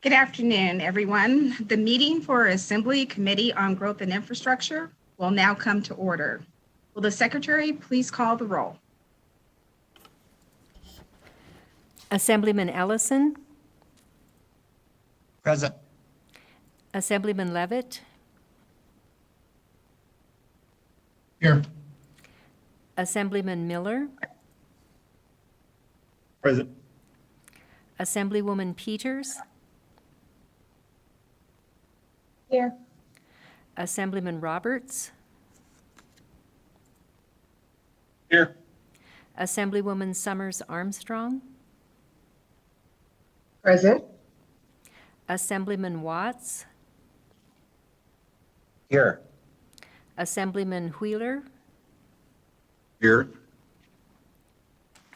Good afternoon, everyone. The meeting for Assembly Committee on Growth and Infrastructure will now come to order. Will the Secretary please call the roll? Assemblyman Ellison, Present. Assemblyman Levitt, Here. Assemblyman Miller, Present. Assemblywoman Peters, Here. Assemblyman Roberts, Here. Assemblywoman Summers Armstrong, Present. Assemblyman Watts, Here. Assemblyman Wheeler, Here.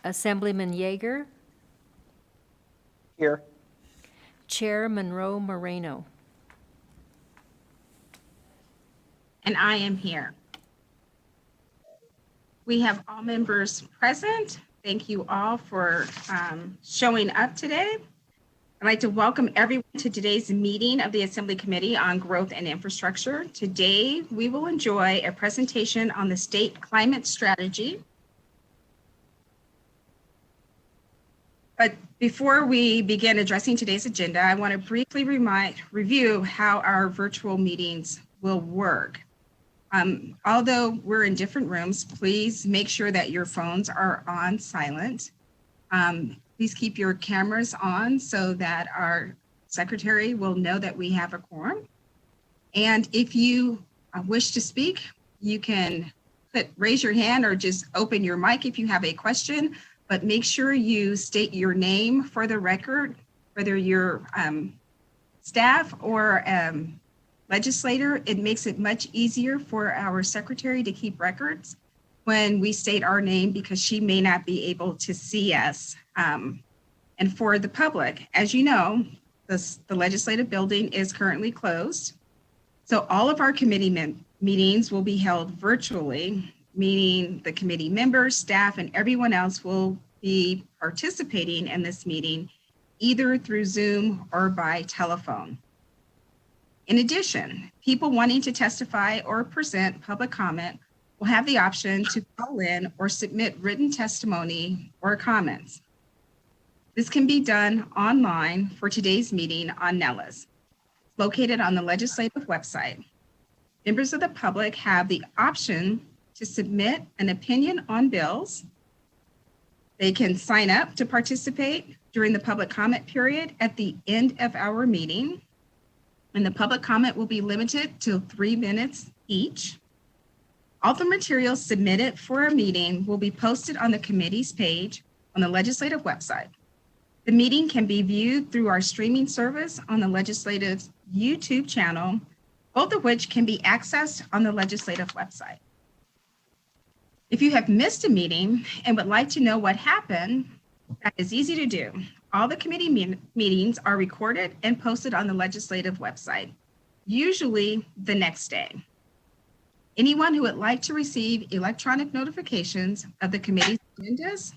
Assemblyman Yeager, Here. Chair Monroe Moreno. And I am here. We have all members present. Thank you all for showing up today. I'd like to welcome everyone to today's meeting of the Assembly Committee on Growth and Infrastructure. Today, we will enjoy a presentation on the state climate strategy. But before we begin addressing today's agenda, I want to briefly review how our virtual meetings will work. Although we're in different rooms, please make sure that your phones are on silent. Please keep your cameras on so that our secretary will know that we have a quorum. And if you wish to speak, you can raise your hand or just open your mic if you have a question, but make sure you state your name for the record, whether you're staff or legislator. It makes it much easier for our secretary to keep records when we state our name because she may not be able to see us. And for the public, as you know, the legislative building is currently closed. So all of our committee meetings will be held virtually, meaning the committee members, staff, and everyone else will be participating in this meeting either through Zoom or by telephone. In addition, people wanting to testify or present public comment will have the option to call in or submit written testimony or comments. This can be done online for today's meeting on Nellis, located on the legislative website. Members of the public have the option to submit an opinion on bills. They can sign up to participate during the public comment period at the end of our meeting. And the public comment will be limited to 3 minutes each. All the materials submitted for a meeting will be posted on the committee's page on the legislative website. The meeting can be viewed through our streaming service on the legislative's YouTube channel, both of which can be accessed on the legislative website. If you have missed a meeting and would like to know what happened, that is easy to do. All the committee meetings are recorded and posted on the legislative website, usually the next day. Anyone who would like to receive electronic notifications of the committee's agendas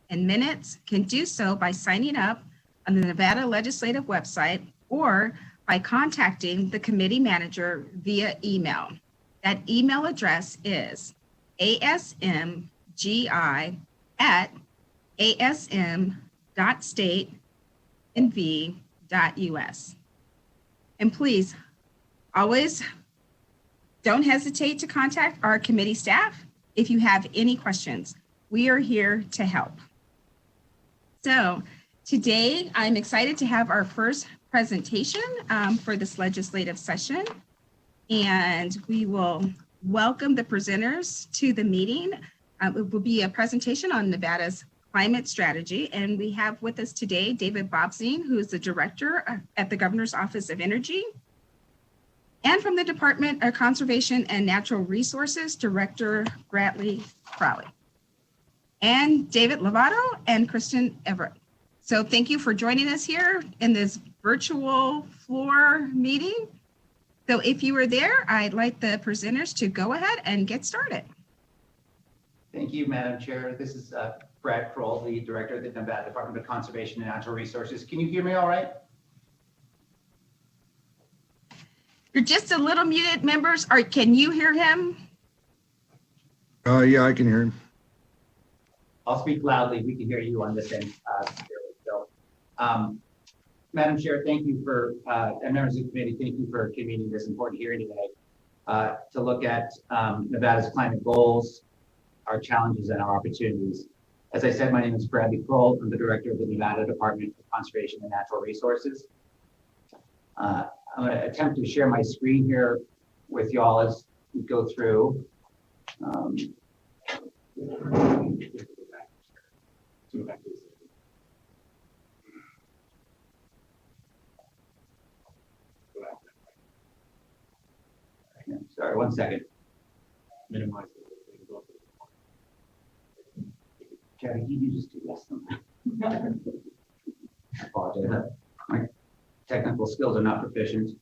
and minutes can do so by signing up on the Nevada Legislative website or by contacting the committee manager via email. That email address is asmgi@asm.state.nv.us. And please, always don't hesitate to contact our committee staff if you have any questions. We are here to help. So today, I'm excited to have our first presentation for this legislative session. And we will welcome the presenters to the meeting. It will be a presentation on Nevada's climate strategy. And we have with us today, David Bobzien, who is the director at the Governor's Office of Energy. And from the Department of Conservation and Natural Resources, Director Bradley Crowley. And David Lovato and Kristen Everett. So thank you for joining us here in this virtual floor meeting. So if you were there, I'd like the presenters to go ahead and get started. Thank you, Madam Chair. This is Brad Kroll, the Director of the Nevada Department of Conservation and Natural Resources. Can you hear me all right? You're just a little muted, members. Or can you hear him? Yeah, I can hear him. I'll speak loudly. We can hear you on this end. So, Madam Chair, thank you for, and members of the committee, thank you for convening this important hearing today to look at Nevada's climate goals, our challenges, and our opportunities. As I said, my name is Bradley Kroll. I'm the director of the Nevada Department of Conservation and Natural Resources. I'm going to attempt to share my screen here with y'all as we go through. Sorry, 1 second. Minimize it. Jerry, you just do less than that. I apologize. My technical skills are not proficient.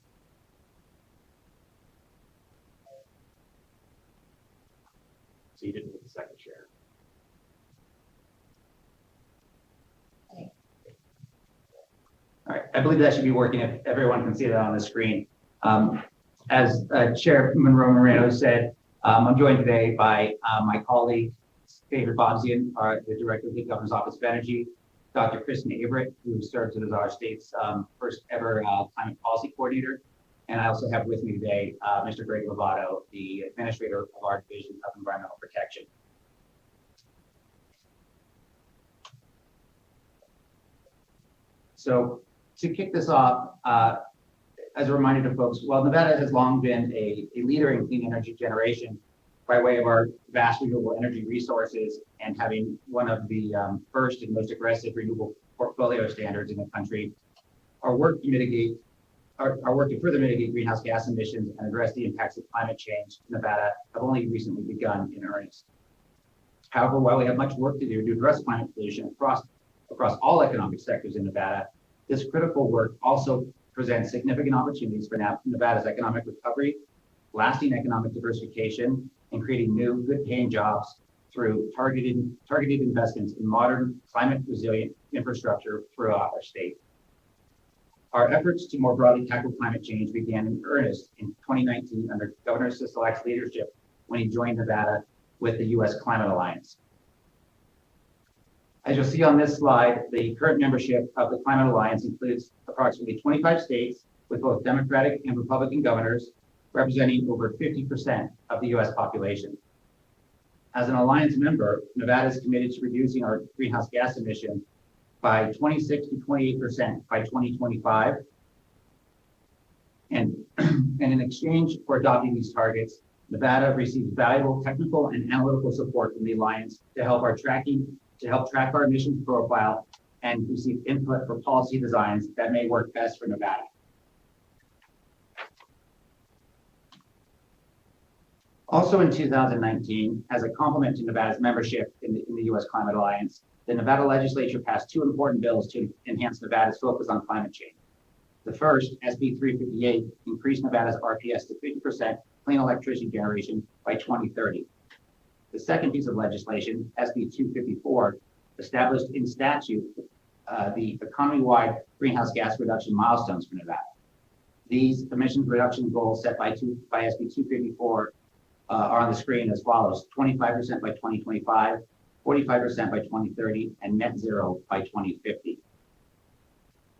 So you didn't get the second share. All right, I believe that should be working if everyone can see that on the screen. As Chair Monroe Moreno said, I'm joined today by my colleague, David Bobzian, the Director of the Governor's Office of Energy, Dr. Kristen Averett, who serves as our state's first ever climate policy coordinator. And I also have with me today Mr. Greg Lovato, the administrator of our Division of Environmental Protection. So to kick this off, as a reminder to folks, while Nevada has long been a leader in clean energy generation by way of our vast renewable energy resources and having one of the first and most aggressive renewable portfolio standards in the country, our work to further mitigate greenhouse gas emissions and address the impacts of climate change in Nevada have only recently begun in earnest. However, while we have much work to do to address climate pollution across all economic sectors in Nevada, this critical work also presents significant opportunities for Nevada's economic recovery, lasting economic diversification, and creating new, good-paying jobs through targeted investments in modern, climate-resilient infrastructure throughout our state. Our efforts to more broadly tackle climate change began in earnest in 2019 under Governor Sisolak's leadership when he joined Nevada with the U.S. Climate Alliance. As you'll see on this slide, the current membership of the Climate Alliance includes approximately 25 states with both Democratic and Republican governors, representing over 50% of the U.S. population. As an Alliance member, Nevada is committed to reducing our greenhouse gas emissions by 26 to 28% by 2025. And in exchange for adopting these targets, Nevada receives valuable technical and analytical support from the Alliance to help track our emissions profile and receive input for policy designs that may work best for Nevada. Also in 2019, as a complement to Nevada's membership in the U.S. Climate Alliance, the Nevada Legislature passed two important bills to enhance Nevada's focus on climate change. The first, SB 358, increased Nevada's RPS to 50% clean electricity generation by 2030. The second piece of legislation, SB 254, established in statute the economy-wide greenhouse gas reduction milestones for Nevada. These emissions reduction goals set by SB 254 are on the screen as follows: 25% by 2025, 45% by 2030, and net zero by 2050.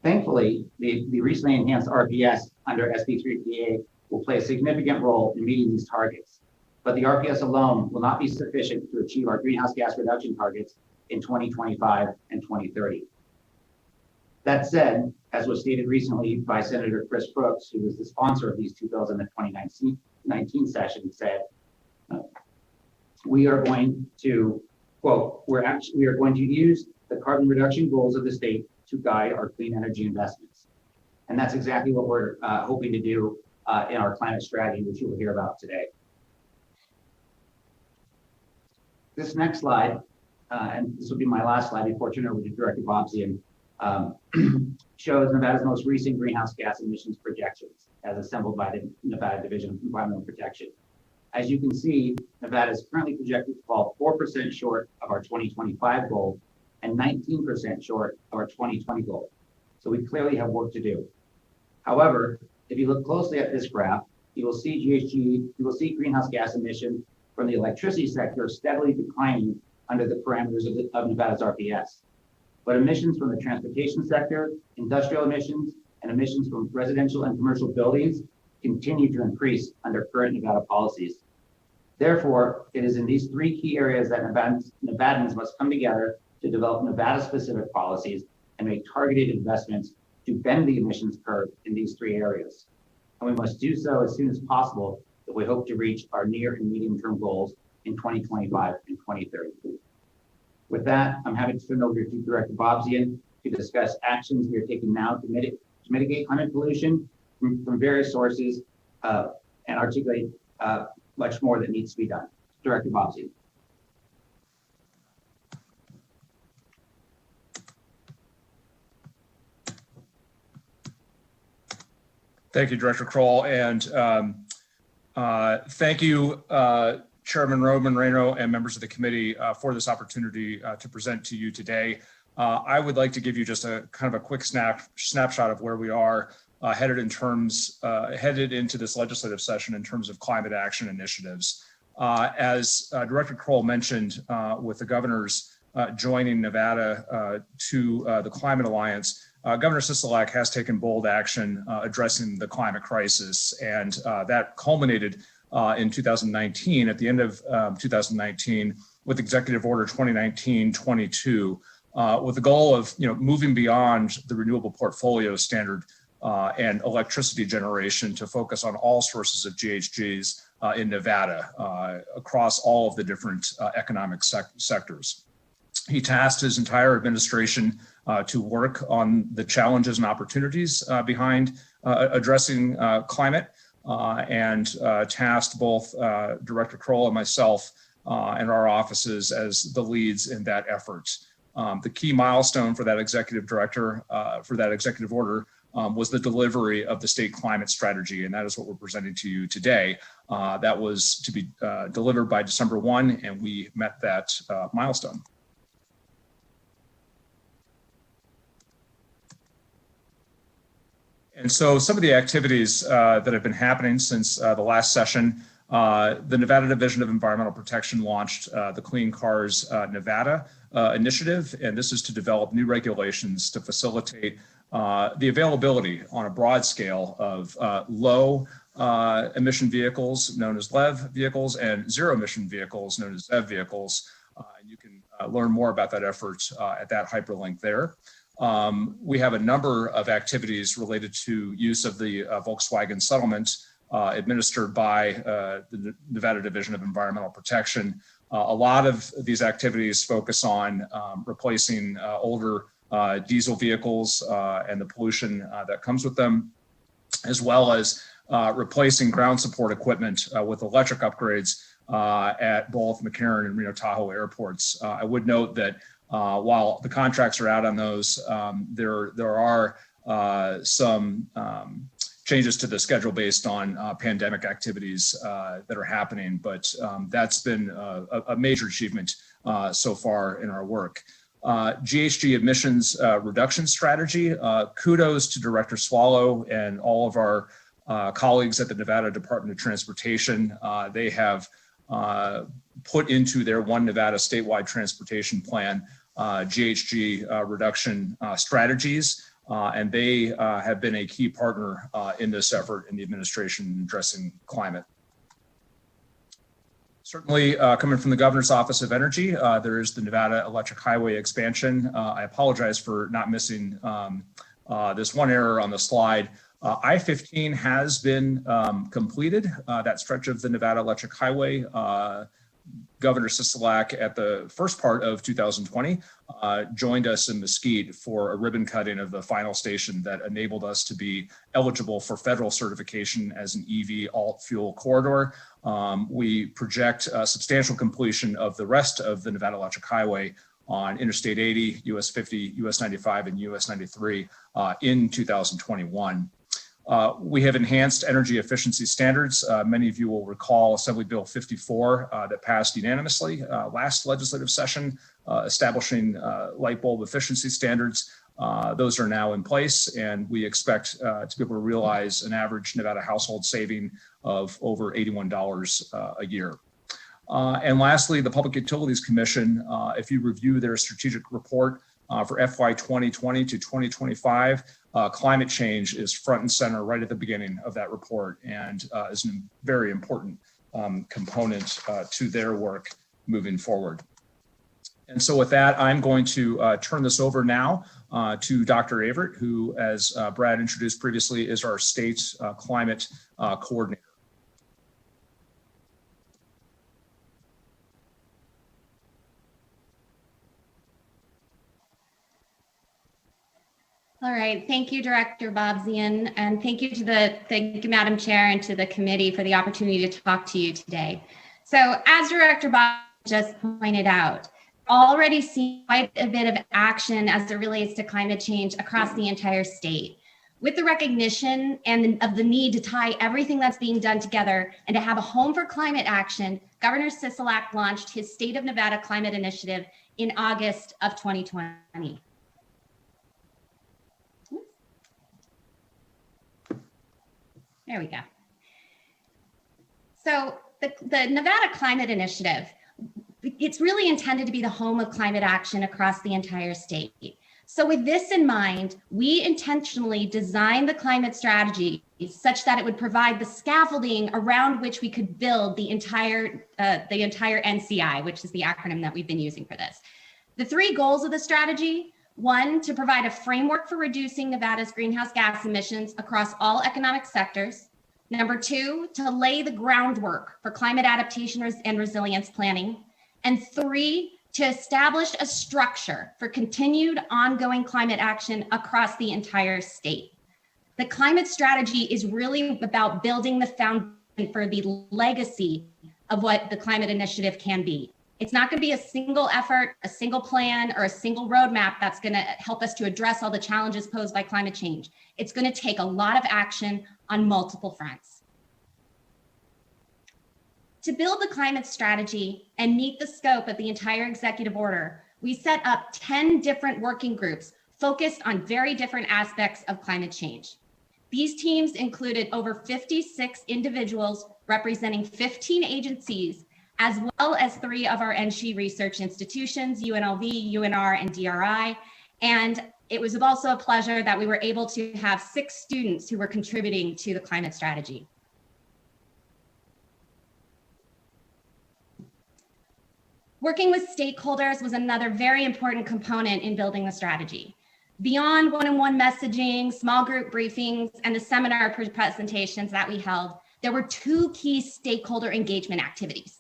Thankfully, the recently enhanced RPS under SB 358 will play a significant role in meeting these targets. But the RPS alone will not be sufficient to achieve our greenhouse gas reduction targets in 2025 and 2030. That said, as was stated recently by Senator Chris Brooks, who was the sponsor of these two bills in the 2019 session, said, we are going to, quote, we are going to use the carbon reduction goals of the state to guide our clean energy investments. And that's exactly what we're hoping to do in our climate strategy, which you will hear about today. This next slide, and this will be my last slide before turning over to Director Bobzian, shows Nevada's most recent greenhouse gas emissions projections as assembled by the Nevada Division of Environmental Protection. As you can see, Nevada is currently projected to fall 4% short of our 2025 goal and 19% short of our 2020 goal. So we clearly have work to do. However, If you look closely at this graph, you will see greenhouse gas emissions from the electricity sector steadily declining under the parameters of Nevada's RPS. But emissions from the transportation sector, industrial emissions, and emissions from residential and commercial buildings continue to increase under current Nevada policies. Therefore, it is in these three key areas that Nevadans must come together to develop Nevada-specific policies and make targeted investments to bend the emissions curve in these three areas. And we must do so as soon as possible if we hope to reach our near and medium-term goals in 2025 and 2030. With that, I'm happy to turn over to Director Bobzian to discuss actions we are taking now to mitigate climate pollution from various sources and articulate much more that needs to be done. Director Bobzian. Thank you, Director Kroll, and thank you, Chairman Monreino and members of the committee for this opportunity to present to you today. I would like to give you just a kind of a quick snapshot of where we are headed into this legislative session in terms of climate action initiatives. As Director Kroll mentioned, with the governors joining Nevada to the Climate Alliance, Governor Sisolak has taken bold action addressing the climate crisis, and that culminated in 2019, at the end of 2019, with Executive Order 2019-22, with the goal of moving beyond the renewable portfolio standard and electricity generation to focus on all sources of GHGs in Nevada across all of the different economic sectors. He tasked his entire administration to work on the challenges and opportunities behind addressing climate, and tasked both Director Kroll and myself and our offices as the leads in that effort. The key milestone for that executive order was the delivery of the state climate strategy, and that is what we're presenting to you today. That was to be delivered by December 1, and we met that milestone. And so some of the activities that have been happening since the last session, the Nevada Division of Environmental Protection launched the Clean Cars Nevada initiative, and this is to develop new regulations to facilitate the availability on a broad scale of low emission vehicles known as LEV vehicles and zero emission vehicles known as ZEV vehicles. And you can learn more about that effort at that hyperlink there. We have a number of activities related to use of the Volkswagen settlement administered by the Nevada Division of Environmental Protection. A lot of these activities focus on replacing older diesel vehicles and the pollution that comes with them, as well as replacing ground support equipment with electric upgrades at both McCarran and Reno Tahoe airports. I would note that while the contracts are out on those, there are some changes to the schedule based on pandemic activities that are happening, but that's been a major achievement so far in our work. GHG emissions reduction strategy. Kudos to Director Swallow and all of our colleagues at the Nevada Department of Transportation. They have put into their One Nevada statewide transportation plan GHG reduction strategies, and they have been a key partner in this effort in the administration addressing climate. Certainly, coming from the Governor's Office of Energy, there is the Nevada Electric Highway expansion. I apologize for not missing this one error on the slide. I-15 has been completed, that stretch of the Nevada Electric Highway. Governor Sisolak, at the first part of 2020, joined us in Mesquite for a ribbon cutting of the final station that enabled us to be eligible for federal certification as an EV alt fuel corridor. We project substantial completion of the rest of the Nevada Electric Highway on Interstate 80, US 50, US 95, and US 93 in 2021. We have enhanced energy efficiency standards. Many of you will recall Assembly Bill 54 that passed unanimously last legislative session, establishing light bulb efficiency standards Those are now in place, and we expect to be able to realize an average Nevada household saving of over $81 a year. And lastly, the Public Utilities Commission, if you review their strategic report for FY 2020 to 2025, climate change is front and center right at the beginning of that report, and is a very important component to their work moving forward. And so with that, I'm going to turn this over now to Dr. Averitt, who, as Brad introduced previously, is our state climate coordinator. All right, thank you, Director Bobzian, and thank you, Madam Chair, and to the committee for the opportunity to talk to you today. So, as Director Bob just pointed out, already seen quite a bit of action as it relates to climate change across the entire state. With the recognition of the need to tie everything that's being done together and to have a home for climate action, Governor Sisolak launched his State of Nevada Climate Initiative in August of 2020. There we go. So the Nevada Climate Initiative, it's really intended to be the home of climate action across the entire state. So with this in mind, we intentionally designed the climate strategy such that it would provide the scaffolding around which we could build the entire NCI, which is the acronym that we've been using for this. The three goals of the strategy: one, to provide a framework for reducing Nevada's greenhouse gas emissions across all economic sectors. Number two, to lay the groundwork for climate adaptation and resilience planning. And three, to establish a structure for continued ongoing climate action across the entire state. The climate strategy is really about building the foundation for the legacy of what the climate initiative can be. It's not going to be a single effort, a single plan, or a single roadmap that's going to help us to address all the challenges posed by climate change. It's going to take a lot of action on multiple fronts. To build the climate strategy and meet the scope of the entire executive order, we set up 10 different working groups focused on very different aspects of climate change. These teams included over 56 individuals representing 15 agencies, as well as 3 of our NSHE research institutions, UNLV, UNR, and DRI. And it was also a pleasure that we were able to have 6 students who were contributing to the climate strategy. Working with stakeholders was another very important component in building the strategy. Beyond one-on-one messaging, small group briefings, and the seminar presentations that we held, there were 2 key stakeholder engagement activities.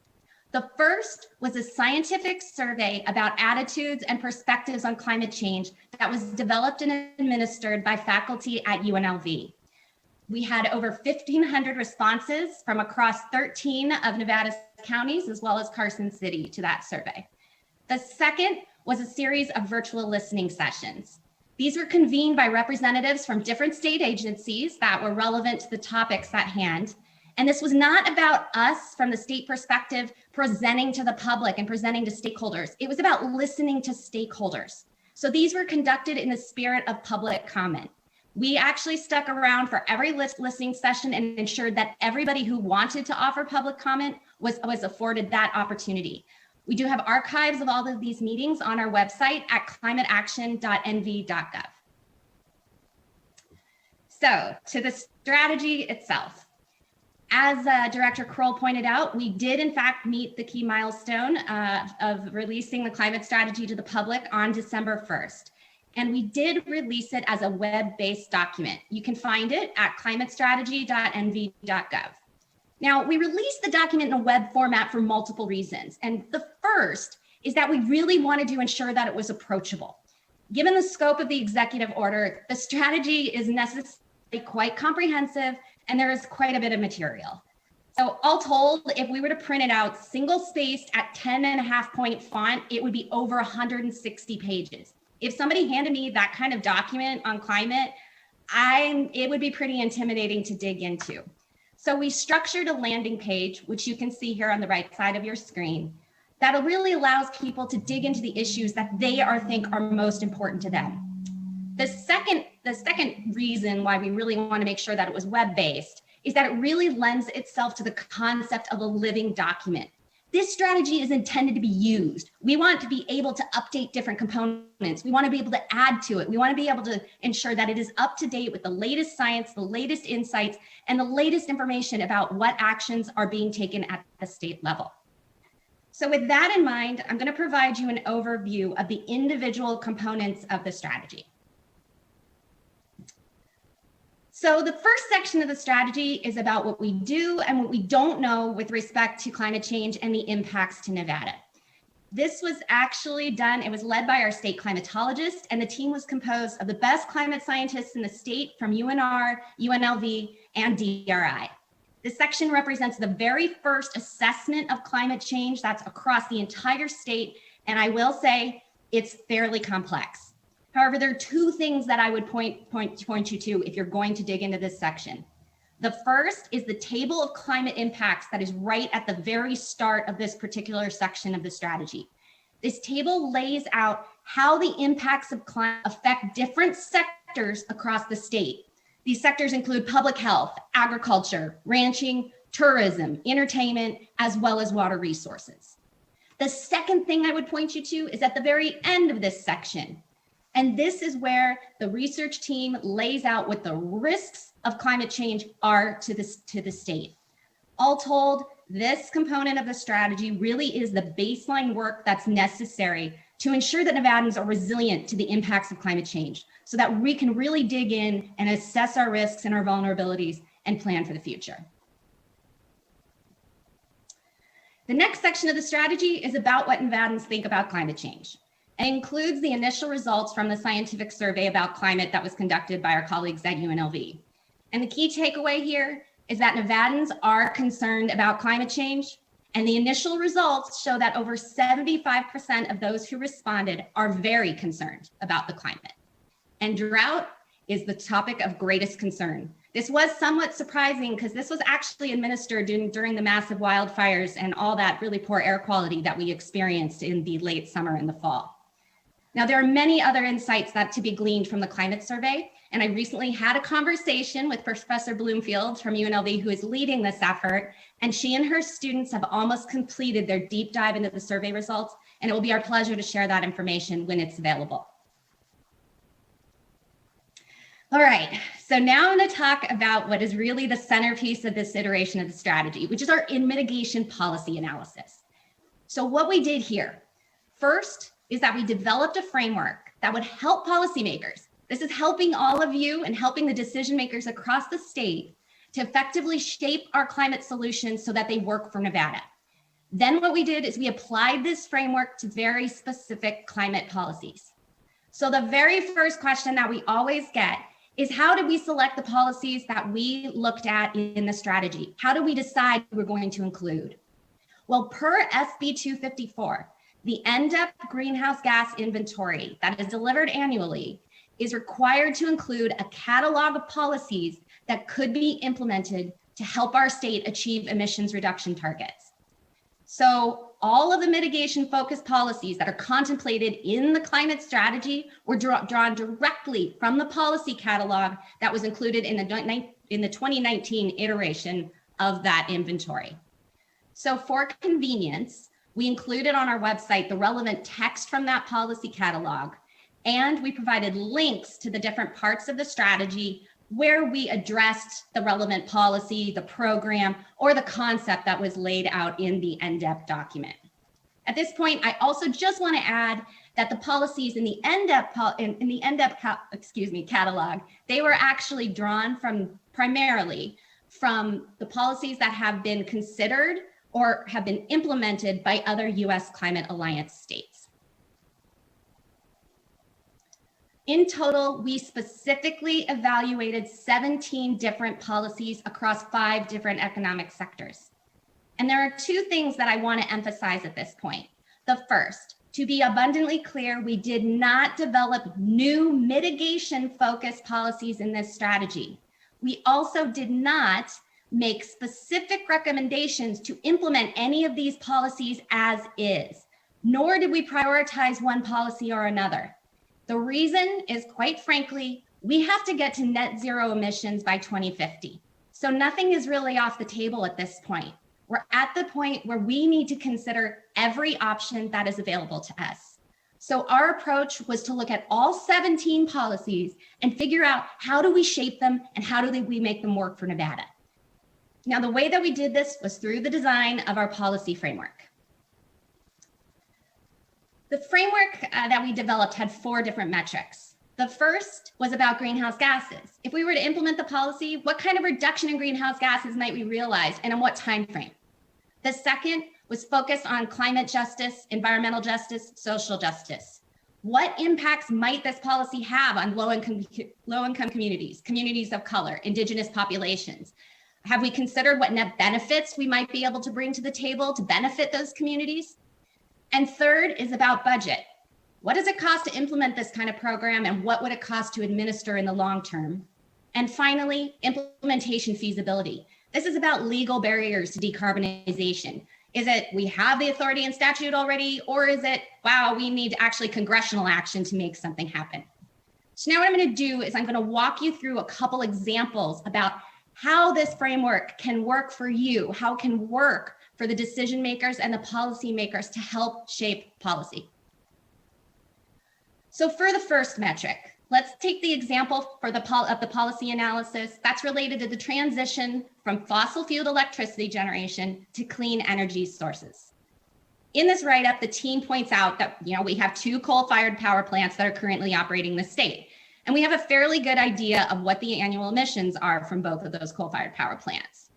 The first was a scientific survey about attitudes and perspectives on climate change that was developed and administered by faculty at UNLV. We had over 1,500 responses from across 13 of Nevada's counties, as well as Carson City, to that survey. The second was a series of virtual listening sessions. These were convened by representatives from different state agencies that were relevant to the topics at hand. And this was not about us from the state perspective presenting to the public and presenting to stakeholders. It was about listening to stakeholders. So these were conducted in the spirit of public comment. We actually stuck around for every listening session and ensured that everybody who wanted to offer public comment was afforded that opportunity. We do have archives of all of these meetings on our website at climateaction.nv.gov. So to the strategy itself. As Director Kroll pointed out, we did in fact meet the key milestone of releasing the climate strategy to the public on December 1st. And we did release it as a web-based document. You can find it at climatestrategy.nv.gov. Now, we released the document in a web format for multiple reasons. And the first is that we really wanted to ensure that it was approachable. Given the scope of the executive order, the strategy is necessarily quite comprehensive, and there is quite a bit of material. So all told, if we were to print it out single-spaced at 10.5-point font, it would be over 160 pages. If somebody handed me that kind of document on climate, it would be pretty intimidating to dig into. So we structured a landing page, which you can see here on the right side of your screen, that really allows people to dig into the issues that they think are most important to them. The second reason why we really want to make sure that it was web-based is that it really lends itself to the concept of a living document. This strategy is intended to be used. We want to be able to update different components. We want to be able to add to it. We want to be able to ensure that it is up to date with the latest science, the latest insights, and the latest information about what actions are being taken at the state level. So with that in mind, I'm going to provide you an overview of the individual components of the strategy. So the first section of the strategy is about what we do and what we don't know with respect to climate change and the impacts to Nevada. This was actually done, it was led by our state climatologist, and the team was composed of the best climate scientists in the state from UNR, UNLV, and DRI. This section represents the very first assessment of climate change that's across the entire state, and I will say it's fairly complex. However, there are two things that I would point you to if you're going to dig into this section. The first is the table of climate impacts that is right at the very start of this particular section of the strategy. This table lays out how the impacts of climate affect different sectors across the state. These sectors include public health, agriculture, ranching, tourism, entertainment, as well as water resources. The second thing I would point you to is at the very end of this section. And this is where the research team lays out what the risks of climate change are to the state. All told, this component of the strategy really is the baseline work that's necessary to ensure that Nevadans are resilient to the impacts of climate change so that we can really dig in and assess our risks and our vulnerabilities and plan for the future. The next section of the strategy is about what Nevadans think about climate change. It includes the initial results from the scientific survey about climate that was conducted by our colleagues at UNLV. And the key takeaway here is that Nevadans are concerned about climate change, and the initial results show that over 75% of those who responded are very concerned about the climate. And drought is the topic of greatest concern. This was somewhat surprising because this was actually administered during the massive wildfires and all that really poor air quality that we experienced in the late summer and the fall. Now, there are many other insights that to be gleaned from the climate survey, and I recently had a conversation with Professor Bloomfield from UNLV, who is leading this effort, and she and her students have almost completed their deep dive into the survey results, and it will be our pleasure to share that information when it's available. All right, so now I'm going to talk about what is really the centerpiece of this iteration of the strategy, which is our mitigation policy analysis. So what we did here, first, is that we developed a framework that would help policymakers. This is helping all of you and helping the decision makers across the state to effectively shape our climate solutions so that they work for Nevada. Then what we did is we applied this framework to very specific climate policies. So the very first question that we always get is, how did we select the policies that we looked at in the strategy? How do we decide we're going to include? Well, per SB 254, the NDEP greenhouse gas inventory that is delivered annually is required to include a catalog of policies that could be implemented to help our state achieve emissions reduction targets. So all of the mitigation focused policies that are contemplated in the climate strategy were drawn directly from the policy catalog that was included in the 2019 iteration of that inventory. So for convenience, we included on our website the relevant text from that policy catalog, and we provided links to the different parts of the strategy where we addressed the relevant policy, the program, or the concept that was laid out in the NDEP document. At this point, I also just want to add that the policies in the NDEP catalog, they were actually drawn primarily from the policies that have been considered or have been implemented by other US Climate Alliance states. In total, we specifically evaluated 17 different policies across 5 different economic sectors. And there are 2 things that I want to emphasize at this point. The first, to be abundantly clear, we did not develop new mitigation-focused policies in this strategy. We also did not make specific recommendations to implement any of these policies as is, nor did we prioritize one policy or another. The reason is, quite frankly, we have to get to net zero emissions by 2050. So nothing is really off the table at this point. We're at the point where we need to consider every option that is available to us. So our approach was to look at all 17 policies and figure out how do we shape them and how do we make them work for Nevada. Now, the way that we did this was through the design of our policy framework. The framework that we developed had 4 different metrics. The first was about greenhouse gases. If we were to implement the policy, what kind of reduction in greenhouse gases might we realize and in what time frame? The second was focused on climate justice, environmental justice, social justice. What impacts might this policy have on low-income communities, communities of color, indigenous populations? Have we considered what net benefits we might be able to bring to the table to benefit those communities? And third is about budget. What does it cost to implement this kind of program, and what would it cost to administer in the long term? And finally, implementation feasibility. This is about legal barriers to decarbonization. Is it we have the authority in statute already, or is it, wow, we need actually congressional action to make something happen? So now what I'm going to do is I'm going to walk you through a couple examples about how this framework can work for you, how it can work for the decision makers and the policy makers to help shape policy. So for the first metric, let's take the example of the policy analysis that's related to the transition from fossil fueled electricity generation to clean energy sources. In this write-up, the team points out that we have 2 coal-fired power plants that are currently operating in the state. And we have a fairly good idea of what the annual emissions are from both of those coal-fired power plants.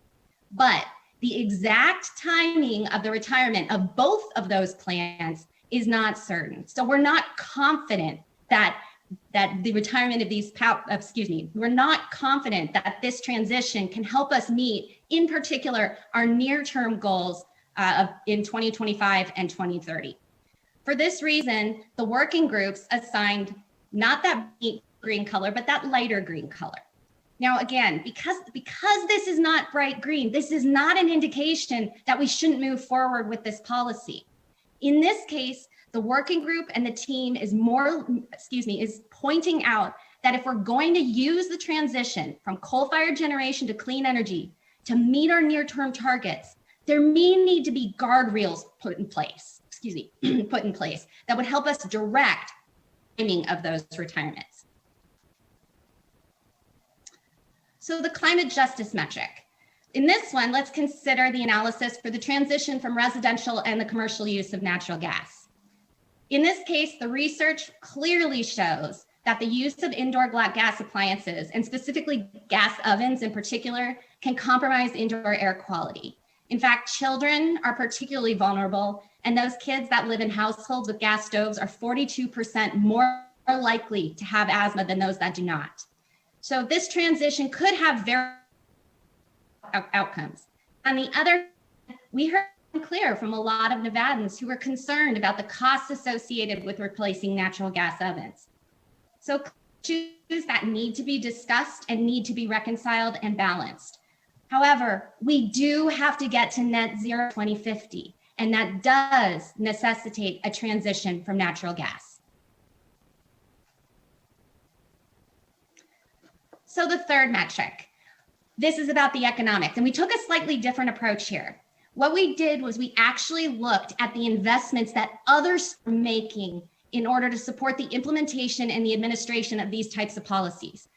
But the exact timing of the retirement of both of those plants is not certain. So we're not confident that the retirement of these, we're not confident that this transition can help us meet, in particular, our near-term goals in 2025 and 2030. For this reason, the working groups assigned not that green color, but that lighter green color. Now, again, because this is not bright green, this is not an indication that we shouldn't move forward with this policy. In this case, the working group and the team is pointing out that if we're going to use the transition from coal-fired generation to clean energy to meet our near-term targets, there may need to be guardrails put in place that would help us direct timing of those retirements. So the climate justice metric. In this one, let's consider the analysis for the transition from residential and the commercial use of natural gas. In this case, the research clearly shows that the use of indoor gas appliances, and specifically gas ovens in particular, can compromise indoor air quality. In fact, children are particularly vulnerable, and those kids that live in households with gas stoves are 42% more likely to have asthma than those that do not. So this transition could have very outcomes. On the other, we heard clear from a lot of Nevadans who were concerned about the costs associated with replacing natural gas ovens. So issues that need to be discussed and need to be reconciled and balanced. However, we do have to get to net zero 2050, and that does necessitate a transition from natural gas. So the third metric, this is about the economics, and we took a slightly different approach here. What we did was we actually looked at the investments that others are making in order to support the implementation and the administration of these types of policies.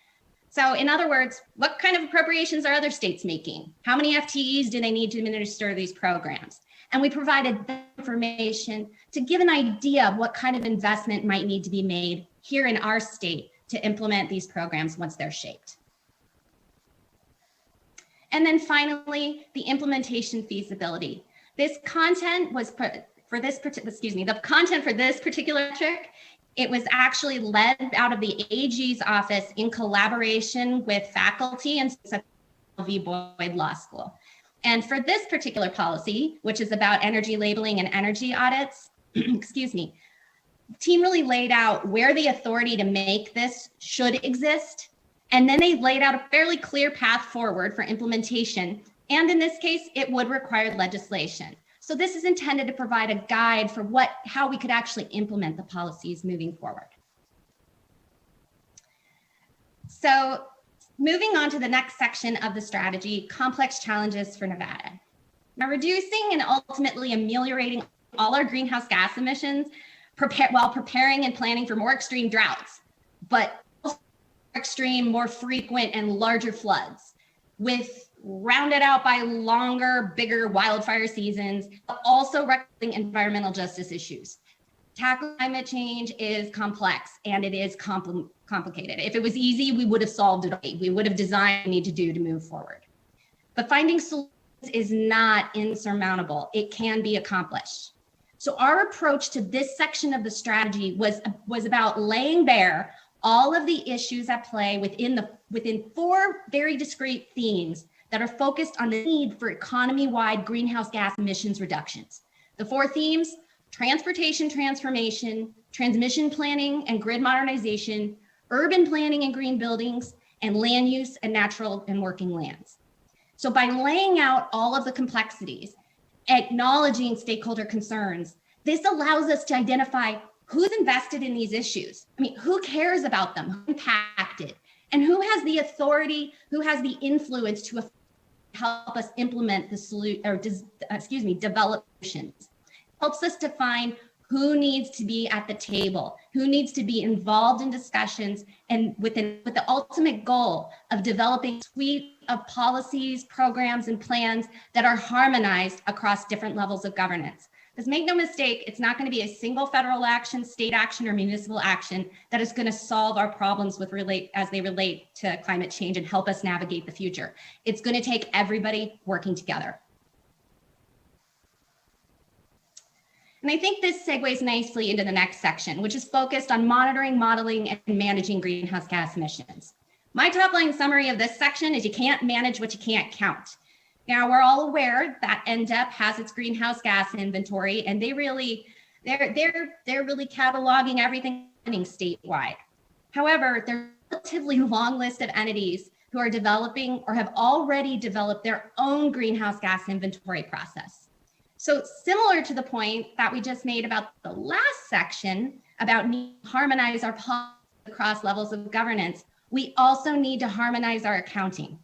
So in other words, what kind of appropriations are other states making? How many FTEs do they need to administer these programs? And we provided that information to give an idea of what kind of investment might need to be made here in our state to implement these programs once they're shaped. And then finally, the implementation feasibility. This content was the content for this particular metric, it was actually led out of the AG's office in collaboration with faculty and V. Boyd Law School. And for this particular policy, which is about energy labeling and energy audits, the team really laid out where the authority to make this should exist. And then they laid out a fairly clear path forward for implementation. And in this case, it would require legislation. So this is intended to provide a guide for how we could actually implement the policies moving forward. So moving on to the next section of the strategy, complex challenges for Nevada. Now, reducing and ultimately ameliorating all our greenhouse gas emissions while preparing and planning for more extreme droughts, but also extreme, more frequent and larger floods, with rounded out by longer, bigger wildfire seasons, also recognizing environmental justice issues. Tackling climate change is complex and it is complicated. If it was easy, we would have solved it already. We would have designed what we need to do to move forward. But finding solutions is not insurmountable. It can be accomplished. So our approach to this section of the strategy was about laying bare all of the issues at play within 4 very discrete themes that are focused on the need for economy-wide greenhouse gas emissions reductions. The 4 themes: transportation transformation, transmission planning and grid modernization, urban planning and green buildings, and land use and natural and working lands. So by laying out all of the complexities, acknowledging stakeholder concerns, this allows us to identify who's invested in these issues. I mean, who cares about them, who's impacted, and who has the authority, who has the influence to help us implement the solution, or develop solutions. Helps us define who needs to be at the table, who needs to be involved in discussions, and with the ultimate goal of developing a suite of policies, programs, and plans that are harmonized across different levels of governance. Because make no mistake, it's not going to be a single federal action, state action, or municipal action that is going to solve our problems as they relate to climate change and help us navigate the future. It's going to take everybody working together. And I think this segues nicely into the next section, which is focused on monitoring, modeling, and managing greenhouse gas emissions. My top line summary of this section is you can't manage what you can't count. Now, we're all aware that NDEP has its greenhouse gas inventory, and they're really cataloging everything statewide. However, there's a relatively long list of entities who are developing or have already developed their own greenhouse gas inventory process. So similar to the point that we just made about the last section about needing to harmonize our policies across levels of governance, we also need to harmonize our accounting.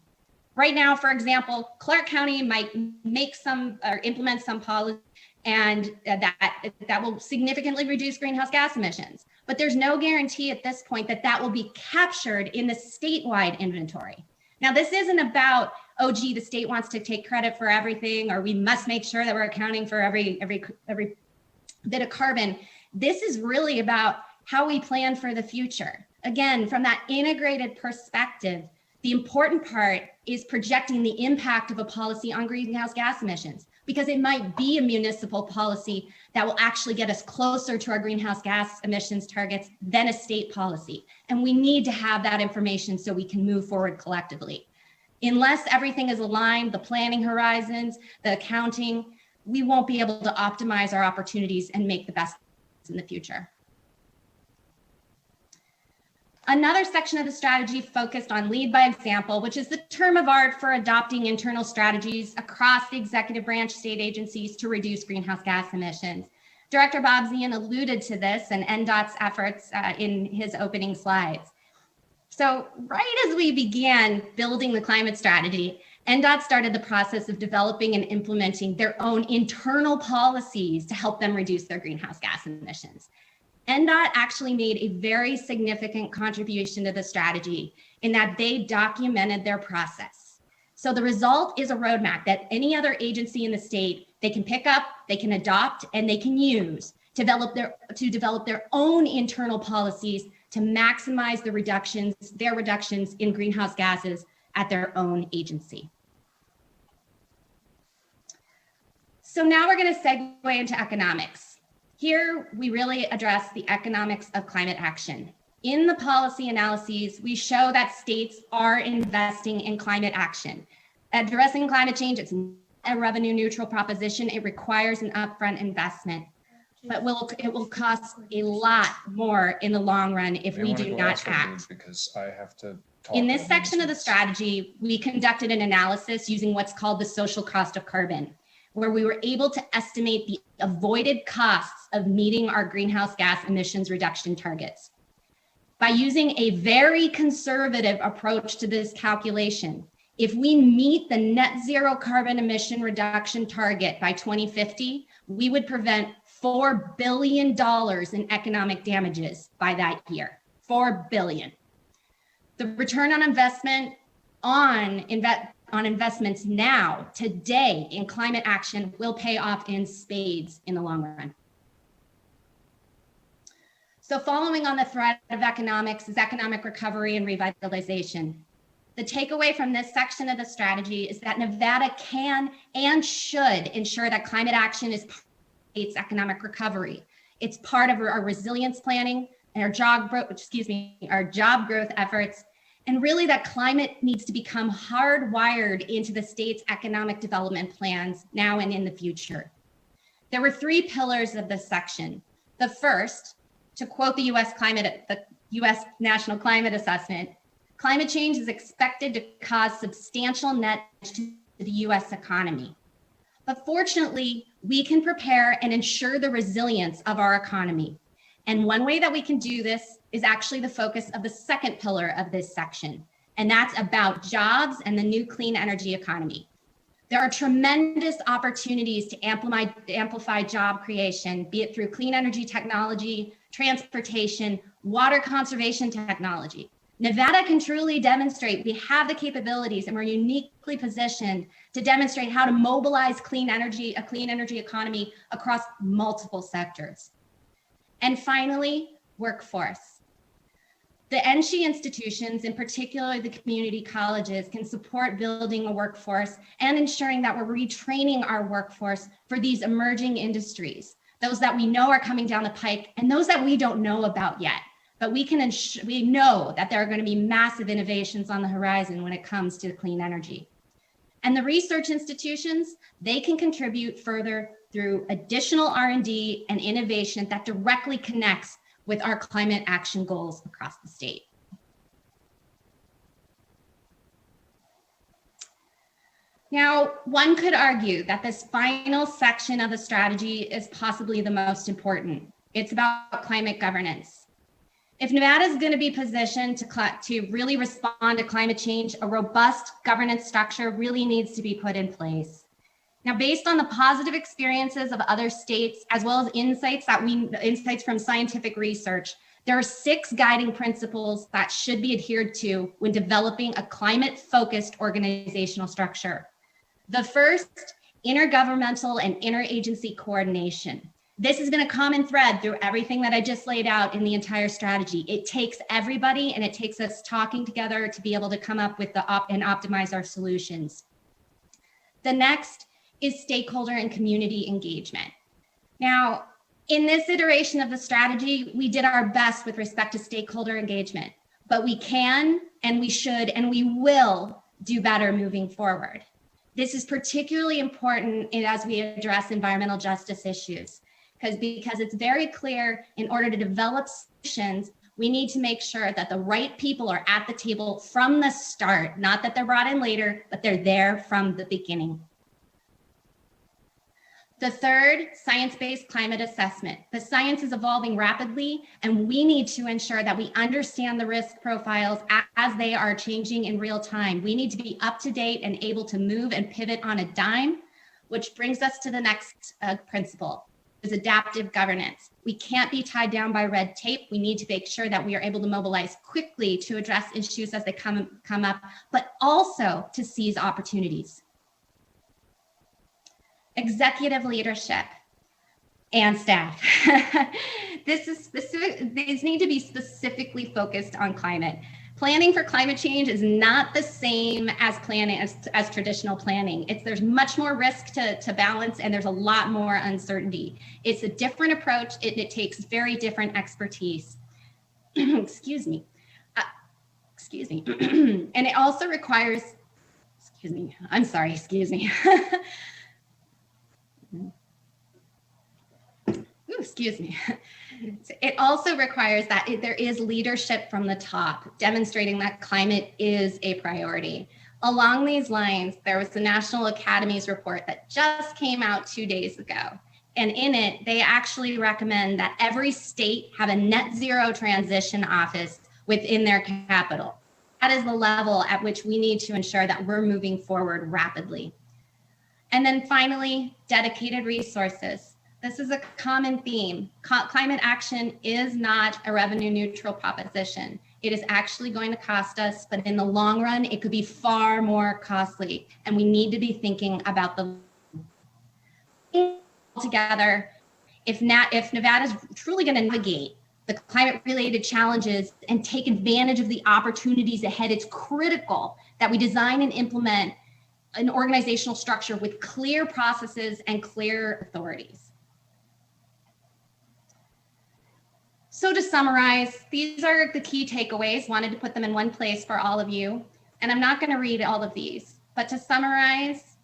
Right now, for example, Clark County might make some or implement some policy and that will significantally reduce greenhouse gas emissions. But there's no guarantee at this point that that will be captured in the statewide inventory. Now, this isn't about, oh, gee, the state wants to take credit for everything, or we must make sure that we're accounting for every bit of carbon. This is really about how we plan for the future. Again, from that integrated perspective, the important part is projecting the impact of a policy on greenhouse gas emissions, because it might be a municipal policy that will actually get us closer to our greenhouse gas emissions targets than a state policy. And we need to have that information so we can move forward collectively. Unless everything is aligned, the planning horizons, the accounting, we won't be able to optimize our opportunities and make the best in the future. Another section of the strategy focused on lead by example, which is the term of art for adopting internal strategies across the executive branch state agencies to reduce greenhouse gas emissions. Director Bob Zian alluded to this and NDOT's efforts in his opening slides. So right as we began building the climate strategy, NDOT started the process of developing and implementing their own internal policies to help them reduce their greenhouse gas emissions. NDOT actually made a very significant contribution to the strategy in that they documented their process. So the result is a roadmap that any other agency in the state, they can pick up, they can adopt, and they can use to develop their own internal policies to maximize their reductions in greenhouse gases at their own agency. So now we're going to segue into economics. Here, we really address the economics of climate action. In the policy analyses, we show that states are investing in climate action. Addressing climate change, it's not a revenue neutral proposition. It requires an upfront investment, but it will cost a lot more in the long run if we do not act. Because I have to talk. In this section of the strategy, we conducted an analysis using what's called the social cost of carbon, where we were able to estimate the avoided costs of meeting our greenhouse gas emissions reduction targets. by using a very conservative approach to this calculation, if we meet the net zero carbon emission reduction target by 2050, we would prevent $4 billion in economic damages by that year. 4 billion. The return on investment on investments now, today, in climate action will pay off in spades in the long run. So following on the thread of economics is economic recovery and revitalization. The takeaway from this section of the strategy is that Nevada can and should ensure that climate action is part of its economic recovery. It's part of our resilience planning and our job growth efforts, and really that climate needs to become hardwired into the state's economic development plans now and in the future. There were 3 pillars of this section. The first, to quote the US National Climate Assessment, climate change is expected to cause substantial net to the US economy. But fortunately, we can prepare and ensure the resilience of our economy. And one way that we can do this is actually the focus of the second pillar of this section, and that's about jobs and the new clean energy economy. There are tremendous opportunities to amplify job creation, be it through clean energy technology, transportation, water conservation technology. Nevada can truly demonstrate we have the capabilities and we're uniquely positioned to demonstrate how to mobilize a clean energy economy across multiple sectors. And finally, workforce. The NSHE institutions, in particular the community colleges, can support building a workforce and ensuring that we're retraining our workforce for these emerging industries, those that we know are coming down the pike and those that we don't know about yet. But we know that there are going to be massive innovations on the horizon when it comes to clean energy. And the research institutions, they can contribute further through additional R&D and innovation that directly connects with our climate action goals across the state. Now, one could argue that this final section of the strategy is possibly the most important. It's about climate governance. If Nevada is going to be positioned to really respond to climate change, a robust governance structure really needs to be put in place. Now, based on the positive experiences of other states, as well as insights from scientific research, there are 6 guiding principles that should be adhered to when developing a climate-focused organizational structure. The first, intergovernmental and interagency coordination. This has been a common thread through everything that I just laid out in the entire strategy. It takes everybody and it takes us talking together to be able to come up with and optimize our solutions. The next is stakeholder and community engagement. Now, in this iteration of the strategy, we did our best with respect to stakeholder engagement, but we can and we should and we will do better moving forward. This is particularly important as we address environmental justice issues. Because it's very clear in order to develop solutions, we need to make sure that the right people are at the table from the start, not that they're brought in later, but they're there from the beginning. The third, science-based climate assessment. The science is evolving rapidly, and we need to ensure that we understand the risk profiles as they are changing in real time. We need to be up to date and able to move and pivot on a dime, which brings us to the next principle. Is adaptive governance. We can't be tied down by red tape. We need to make sure that we are able to mobilize quickly to address issues as they come up, but also to seize opportunities. Executive leadership and staff. These need to be specifically focused on climate. Planning for climate change is not the same as planning as traditional planning. There's much more risk to balance, and there's a lot more uncertainty. It's a different approach. It takes very different expertise. Excuse me. And it also requires, excuse me. Excuse me. It also requires that there is leadership from the top, demonstrating that climate is a priority. Along these lines, there was the National Academy's report that just came out 2 days ago. And in it, they actually recommend that every state have a net zero transition office within their capital. That is the level at which we need to ensure that we're moving forward rapidly. And then finally, dedicated resources. This is a common theme. Climate action is not a revenue neutral proposition. It is actually going to cost us, but in the long run, it could be far more costly. And we need to be thinking about the together. If Nevada is truly going to navigate the climate related challenges and take advantage of the opportunities ahead, it's critical that we design and implement an organizational structure with clear processes and clear authorities. So to summarize, these are the key takeaways. Wanted to put them in one place for all of you. And I'm not going to read all of these, but to summarize,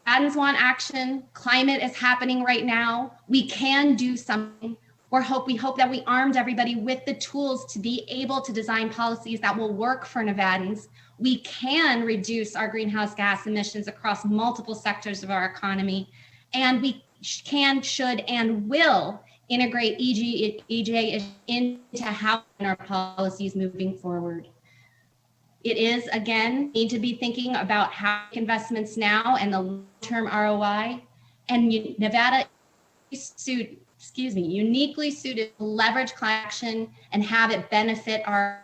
Nevadans want action. Climate is happening right now. We can do something. We hope that we armed everybody with the tools to be able to design policies that will work for Nevadans. We can reduce our greenhouse gas emissions across multiple sectors of our economy, and we can, should, and will integrate EJ into how our policies moving forward. It is, again, need to be thinking about how investments now and the long-term ROI, and Nevada uniquely suited to leverage climate action and have it benefit our.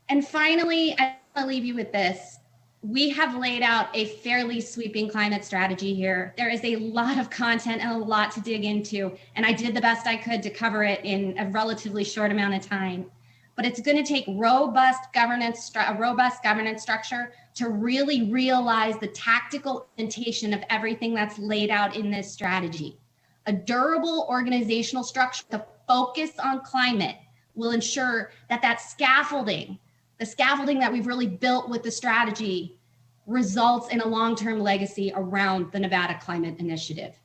And finally, I want to leave you with this. We have laid out a fairly sweeping climate strategy here. There is a lot of content and a lot to dig into, and I did the best I could to cover it in a relatively short amount of time. But it's going to take a robust governance structure to really realize the tactical implementation of everything that's laid out in this strategy. A durable organizational structure to focus on climate will ensure that the scaffolding that we've really built with the strategy results in a long-term legacy around the Nevada Climate Initiative.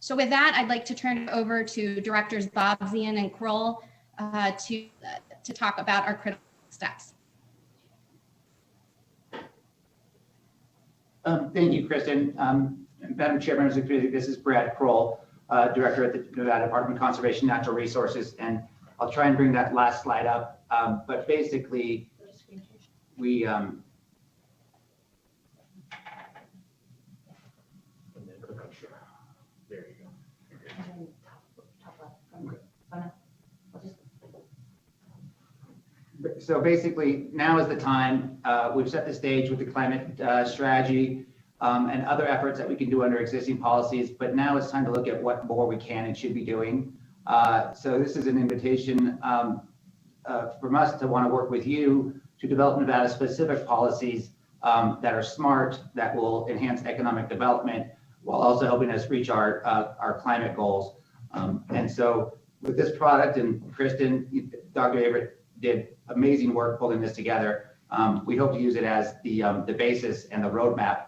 So with that, I'd like to turn it over to Directors Bobzian and Kroll to talk about our critical steps. Thank you, Kristen. Madam Chair, members of the committee, this is Brad Kroll, Director at the Nevada Department of Conservation and Natural Resources, and I'll try and bring that last slide up. But basically, we there you go. So basically, now is the time. We've set the stage with the climate strategy and other efforts that we can do under existing policies, but now it's time to look at what more we can and should be doing. So this is an invitation from us to want to work with you to develop Nevada-specific policies that are smart, that will enhance economic development, while also helping us reach our climate goals. And so with this product, and Kristen, Dr. Averett did amazing work pulling this together. We hope to use it as the basis and the roadmap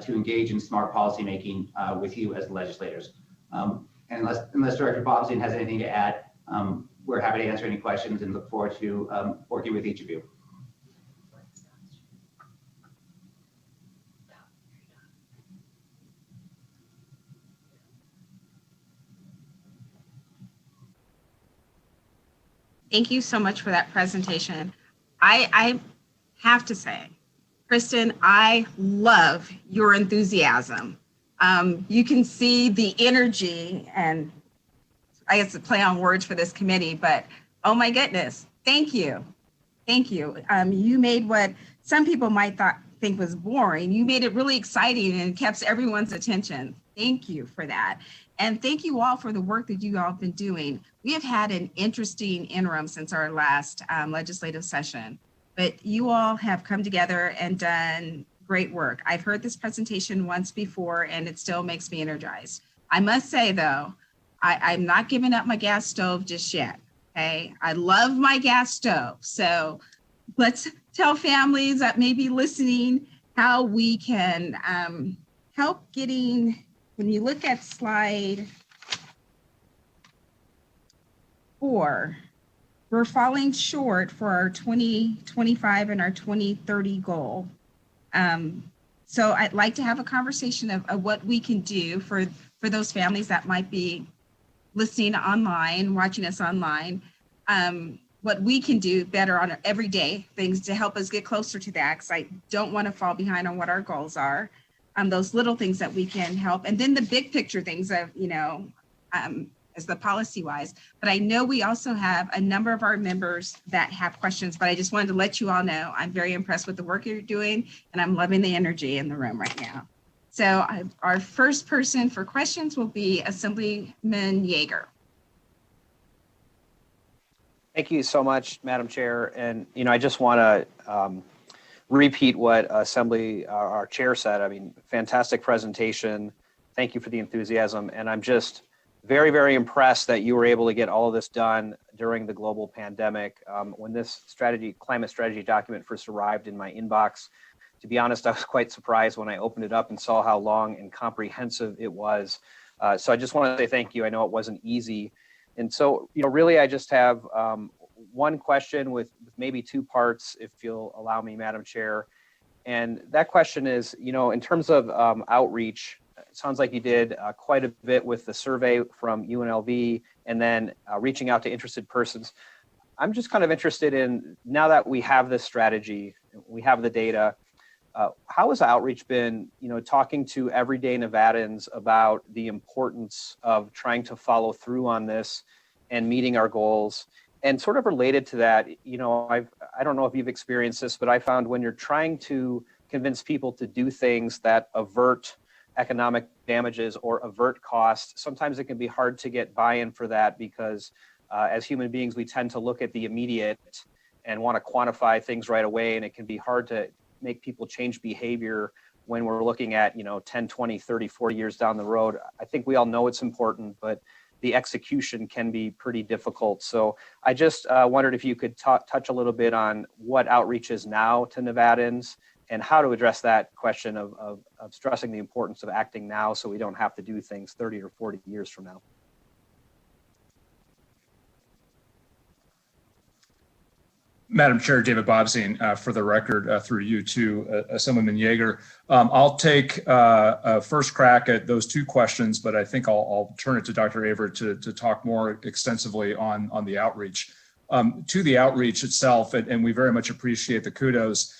to engage in smart policymaking with you as legislators. And unless Director Bobzian has anything to add, we're happy to answer any questions and look forward to working with each of you. Thank you so much for that presentation. I have to say, Kristen, I love your enthusiasm. You can see the energy, and I guess to play on words for this committee, but oh my goodness, thank you. Thank you. You made what some people might think was boring. You made it really exciting and kept everyone's attention. Thank you for that. And thank you all for the work that you all have been doing. We have had an interesting interim since our last legislative session, but you all have come together and done great work. I've heard this presentation once before and it still makes me energized. I must say though, I'm not giving up my gas stove just yet, okay? I love my gas stove. So let's tell families that may be listening how we can help getting, when you look at slide 4, we're falling short for our 2025 and our 2030 goal. So I'd like to have a conversation of what we can do for those families that might be listening online, watching us online. what we can do better on everyday things to help us get closer to that, because I don't want to fall behind on what our goals are. Those little things that we can help, and then the big picture things of, as the policy wise. But I know we also have a number of our members that have questions, but I just wanted to let you all know I'm very impressed with the work you're doing, and I'm loving the energy in the room right now. So our first person for questions will be Assemblyman Yeager. Thank you so much, Madam Chair. And, I just want to repeat what our chair said. I mean, fantastic presentation. Thank you for the enthusiasm. And I'm just very, very impressed that you were able to get all of this done during the global pandemic. When this climate strategy document first arrived in my inbox, to be honest, I was quite surprised when I opened it up and saw how long and comprehensive it was. So I just want to say thank you. I know it wasn't easy. And so, really, I just have one question with maybe two parts, if you'll allow me, Madam Chair. And that question is, in terms of outreach, it sounds like you did quite a bit with the survey from UNLV and then reaching out to interested persons. I'm just kind of interested in, now that we have this strategy, we have the data, how has outreach been, talking to everyday Nevadans about the importance of trying to follow through on this and meeting our goals? And sort of related to that, I don't know if you've experienced this, but I found when you're trying to convince people to do things that avert economic damages or avert costs, sometimes it can be hard to get buy-in for that because as human beings, we tend to look at the immediate and want to quantify things right away. And it can be hard to make people change behavior when we're looking at, 10, 20, 30, 40 years down the road. I think we all know it's important, but the execution can be pretty difficult. So I just wondered if you could touch a little bit on what outreach is now to Nevadans and how to address that question of stressing the importance of acting now so we don't have to do things 30 or 40 years from now. Madam Chair, David Bobzien, for the record, through you to Assemblyman Yeager. I'll take a first crack at those two questions, but I think I'll turn it to Dr. Averitt to talk more extensively on the outreach. To the outreach itself, and we very much appreciate the kudos.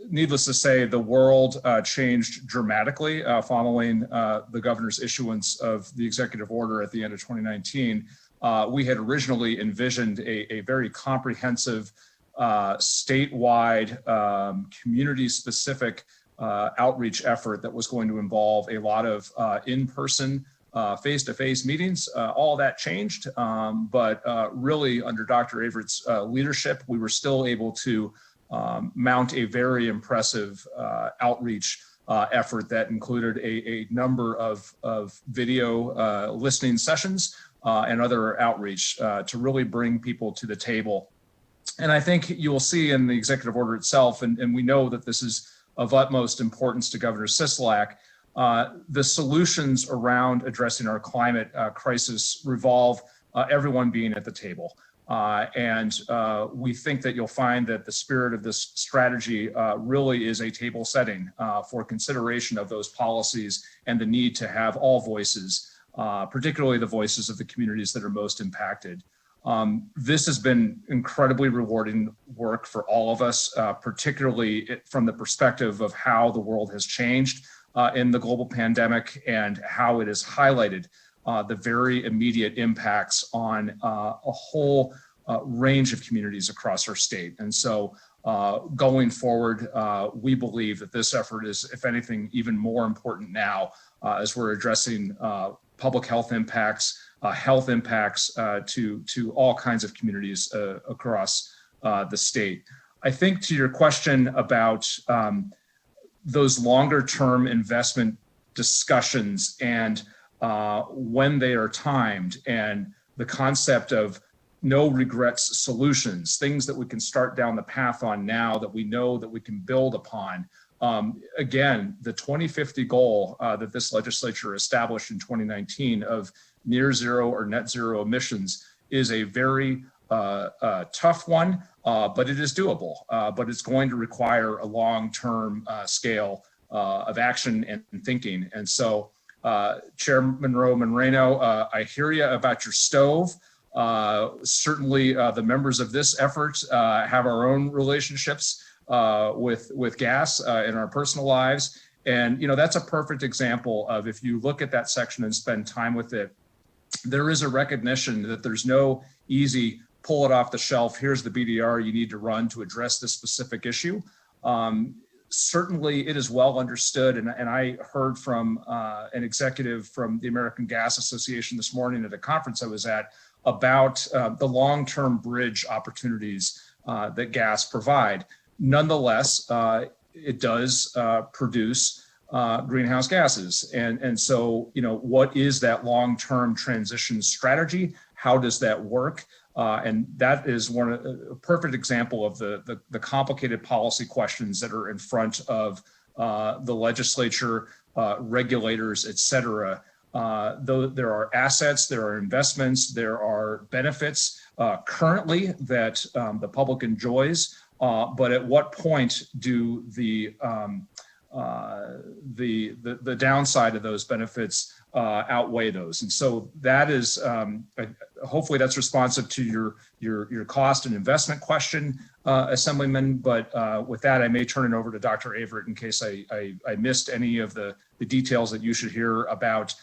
Needless to say, the world changed dramatically following the governor's issuance of the executive order at the end of 2019. We had originally envisioned a very comprehensive, statewide, community-specific outreach effort that was going to involve a lot of in-person, face-to-face meetings. All that changed, but really under Dr. Averitt's leadership, we were still able to mount a very impressive outreach effort that included a number of video listening sessions and other outreach to really bring people to the table. And I think you will see in the executive order itself, and we know that this is of utmost importance to Governor Sisolak, the solutions around addressing our climate crisis revolve everyone being at the table. And we think that you'll find that the spirit of this strategy really is a table setting for consideration of those policies and the need to have all voices, particularly the voices of the communities that are most impacted. This has been incredibly rewarding work for all of us, particularly from the perspective of how the world has changed in the global pandemic and how it has highlighted the very immediate impacts on a whole range of communities across our state. And so going forward, we believe that this effort is, if anything, even more important now as we're addressing public health impacts to all kinds of communities across the state. I think to your question about those longer term investment discussions and when they are timed and the concept of no regrets solutions, things that we can start down the path on now that we know that we can build upon. Again, the 2050 goal that this legislature established in 2019 of near zero or net zero emissions is a very tough one, but it is doable. But it's going to require a long-term scale of action and thinking. And so, Chair Monroe-Moreno, I hear you about your stove. Certainly, the members of this effort have our own relationships with gas in our personal lives. And, that's a perfect example of, if you look at that section and spend time with it, there is a recognition that there's no easy pull it off the shelf. Here's the BDR you need to run to address this specific issue. Certainly, it is well understood, and I heard from an executive from the American Gas Association this morning at a conference I was at about the long-term bridge opportunities that gas provide. Nonetheless, it does produce greenhouse gases. And so, what is that long-term transition strategy? How does that work? And that is a perfect example of the complicated policy questions that are in front of the legislature, regulators, et cetera. Though there are assets, there are investments, there are benefits currently that the public enjoys, but at what point do the downside of those benefits outweigh those? And so that is hopefully that's responsive to your cost and investment question, Assemblyman. But with that, I may turn it over to Dr. Averett in case I missed any of the details that you should hear about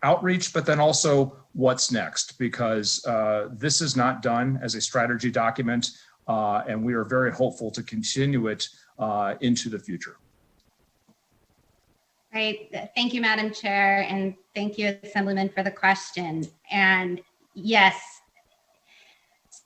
outreach, but then also what's next, because this is not done as a strategy document, and we are very hopeful to continue it into the future. Great. Thank you, Madam Chair, and thank you, Assemblyman, for the question. And yes,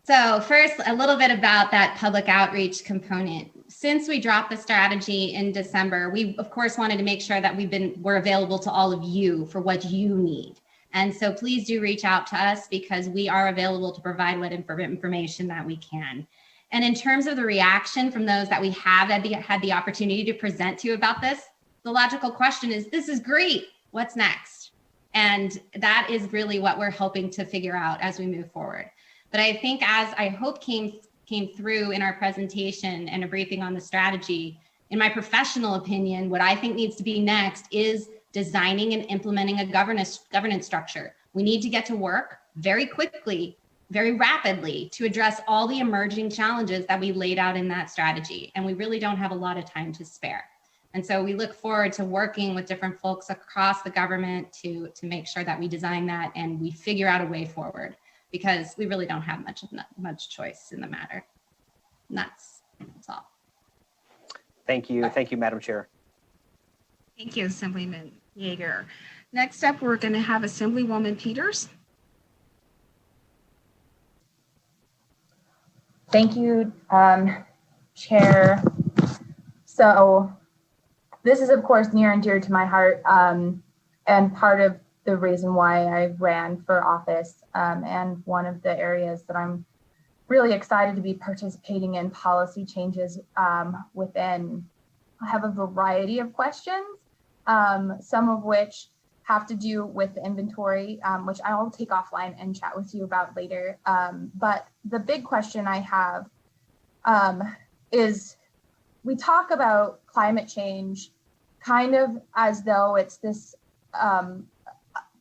so first, a little bit about that public outreach component. Since we dropped the strategy in December, we of course wanted to make sure that we're available to all of you for what you need. And so please do reach out to us, because we are available to provide what information that we can. And in terms of the reaction from those that we have had the opportunity to present to you about this, the logical question is, this is great, what's next? And that is really what we're hoping to figure out as we move forward. But I think, as I hope came through in our presentation and a briefing on the strategy, in my professional opinion, what I think needs to be next is designing and implementing a governance structure. We need to get to work very quickly, very rapidly, to address all the emerging challenges that we laid out in that strategy. And we really don't have a lot of time to spare. And so we look forward to working with different folks across the government to make sure that we design that and we figure out a way forward, because we really don't have much choice in the matter. And that's all. Thank you, Madam Chair. Thank you, Assemblyman Yeager. Next up, we're going to have Assemblywoman Peters. Thank you, Chair. So this is, of course, near and dear to my heart, and part of the reason why I ran for office, and one of the areas that I'm really excited to be participating in policy changes within. I have a variety of questions, some of which have to do with the inventory, which I'll take offline and chat with you about later. But the big question I have is, we talk about climate change kind of as though it's this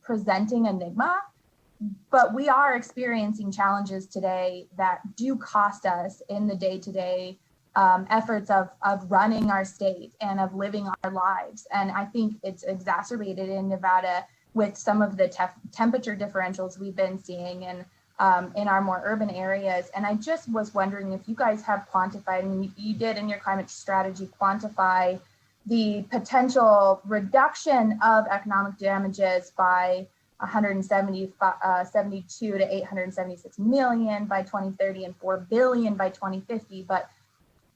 presenting enigma, but we are experiencing challenges today that do cost us in the day-to-day efforts of running our state and of living our lives. And I think it's exacerbated in Nevada with some of the temperature differentials we've been seeing in our more urban areas. And I just was wondering if you guys have quantified, and you did in your climate strategy, quantify the potential reduction of economic damages by 72 to 876 million by 2030 and 4 billion by 2050. But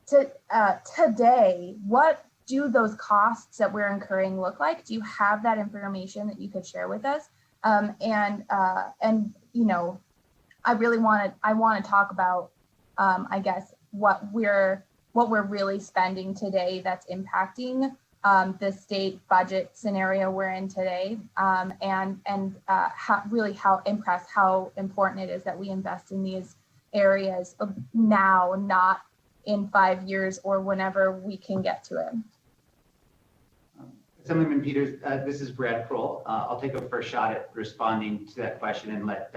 today, what do those costs that we're incurring look like? Do you have that information that you could share with us? And you know, I want to talk about, I guess, what we're really spending today that's impacting the state budget scenario we're in today, and how important it is that we invest in these areas now, not in 5 years or whenever we can get to it. Assemblyman Peters, this is Brad Kroll. I'll take a first shot at responding to that question and let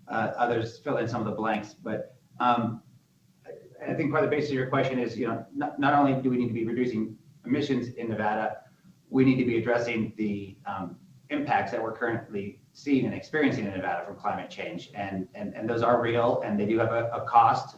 others fill in some of the blanks. But I think part of the basis of your question is, not only do we need to be reducing emissions in Nevada, we need to be addressing the impacts that we're currently seeing and experiencing in Nevada from climate change. And those are real, and they do have a cost,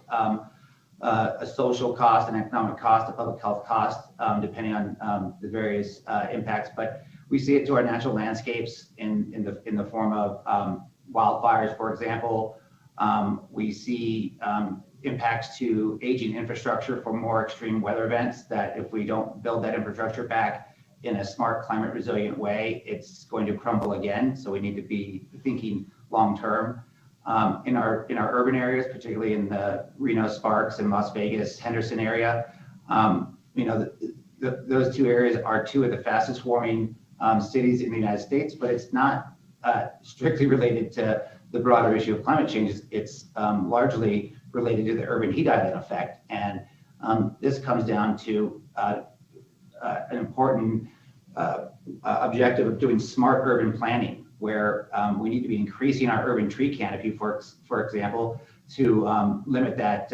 a social cost, an economic cost, a public health cost, depending on the various impacts. But we see it to our natural landscapes in the form of wildfires, for example. We see impacts to aging infrastructure for more extreme weather events, that if we don't build that infrastructure back in a smart, climate resilient way, it's going to crumble again. So we need to be thinking long term. In our urban areas, particularly in the Reno, Sparks, and Las Vegas, Henderson area, those two areas are two of the fastest warming cities in the United States, but it's not strictly related to the broader issue of climate change. It's largely related to the urban heat island effect. And this comes down to an important objective of doing smart urban planning, where we need to be increasing our urban tree canopy, for example, to limit that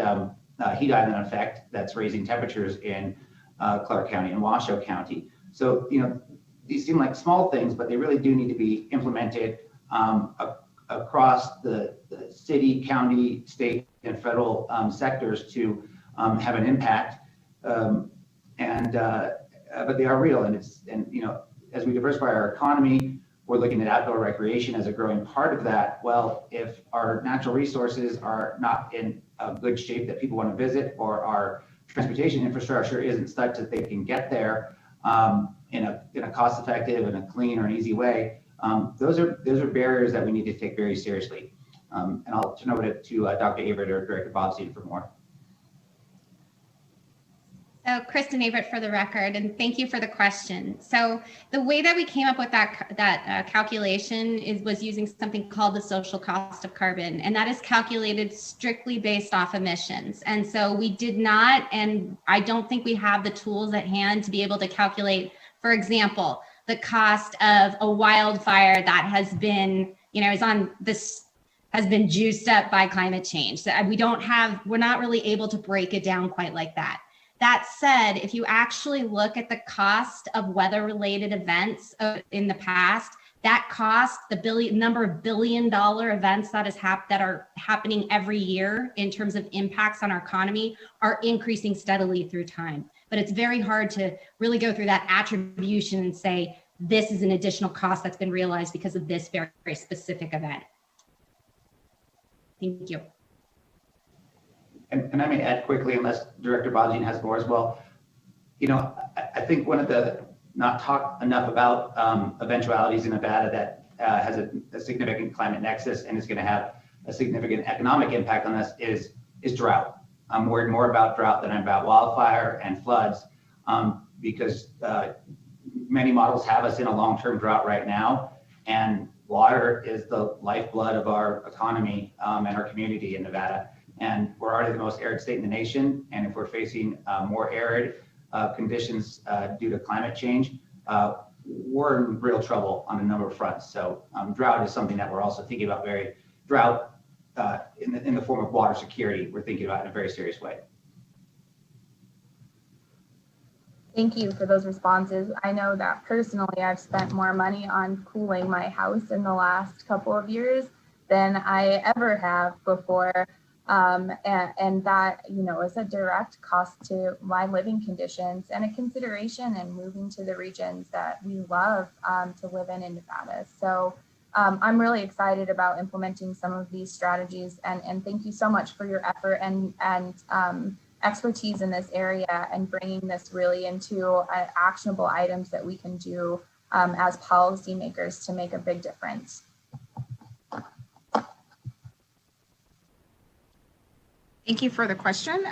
heat island effect that's raising temperatures in Clark County and Washoe County. So, these seem like small things, but they really do need to be implemented across the city, county, state, and federal sectors to have an impact. But they are real, and as we diversify our economy, we're looking at outdoor recreation as a growing part of that. Well, if our natural resources are not in a good shape that people want to visit, or our transportation infrastructure isn't such that they can get there in a cost-effective and a clean or an easy way, those are barriers that we need to take very seriously. And I'll turn over to Dr. Averitt or Director Bobstein for more. So Kristen Averitt for the record, and thank you for the question. So the way that we came up with that calculation was using something called the social cost of carbon, and that is calculated strictly based off emissions. And so we did not, and I don't think we have the tools at hand to be able to calculate, for example, the cost of a wildfire that has been, has been juiced up by climate change. So we're not really able to break it down quite like that. That said, if you actually look at the cost of weather-related events in the past, that cost, the number of billion-dollar events that are happening every year in terms of impacts on our economy are increasing steadily through time. But it's very hard to really go through that attribution and say, this is an additional cost that's been realized because of this very, very specific event. Thank you. And I may add quickly, unless Director Bobstein has more as well. I think one of the not talked enough about eventualities in Nevada that has a significant climate nexus and is going to have a significant economic impact on us is drought. I'm worried more about drought than I'm about wildfire and floods, because many models have us in a long-term drought right now, and water is the lifeblood of our economy and our community in Nevada. And we're already the most arid state in the nation. And if we're facing more arid conditions due to climate change, we're in real trouble on a number of fronts. So drought is something that we're also thinking about drought in the form of water security, we're thinking about in a very serious way. Thank you for those responses. I know that personally, I've spent more money on cooling my house in the last couple of years than I ever have before. And that, is a direct cost to my living conditions and a consideration in moving to the regions that we love to live in Nevada. So I'm really excited about implementing some of these strategies, and thank you so much for your effort and expertise in this area and bringing this really into actionable items that we can do as policymakers to make a big difference. Thank you for the question.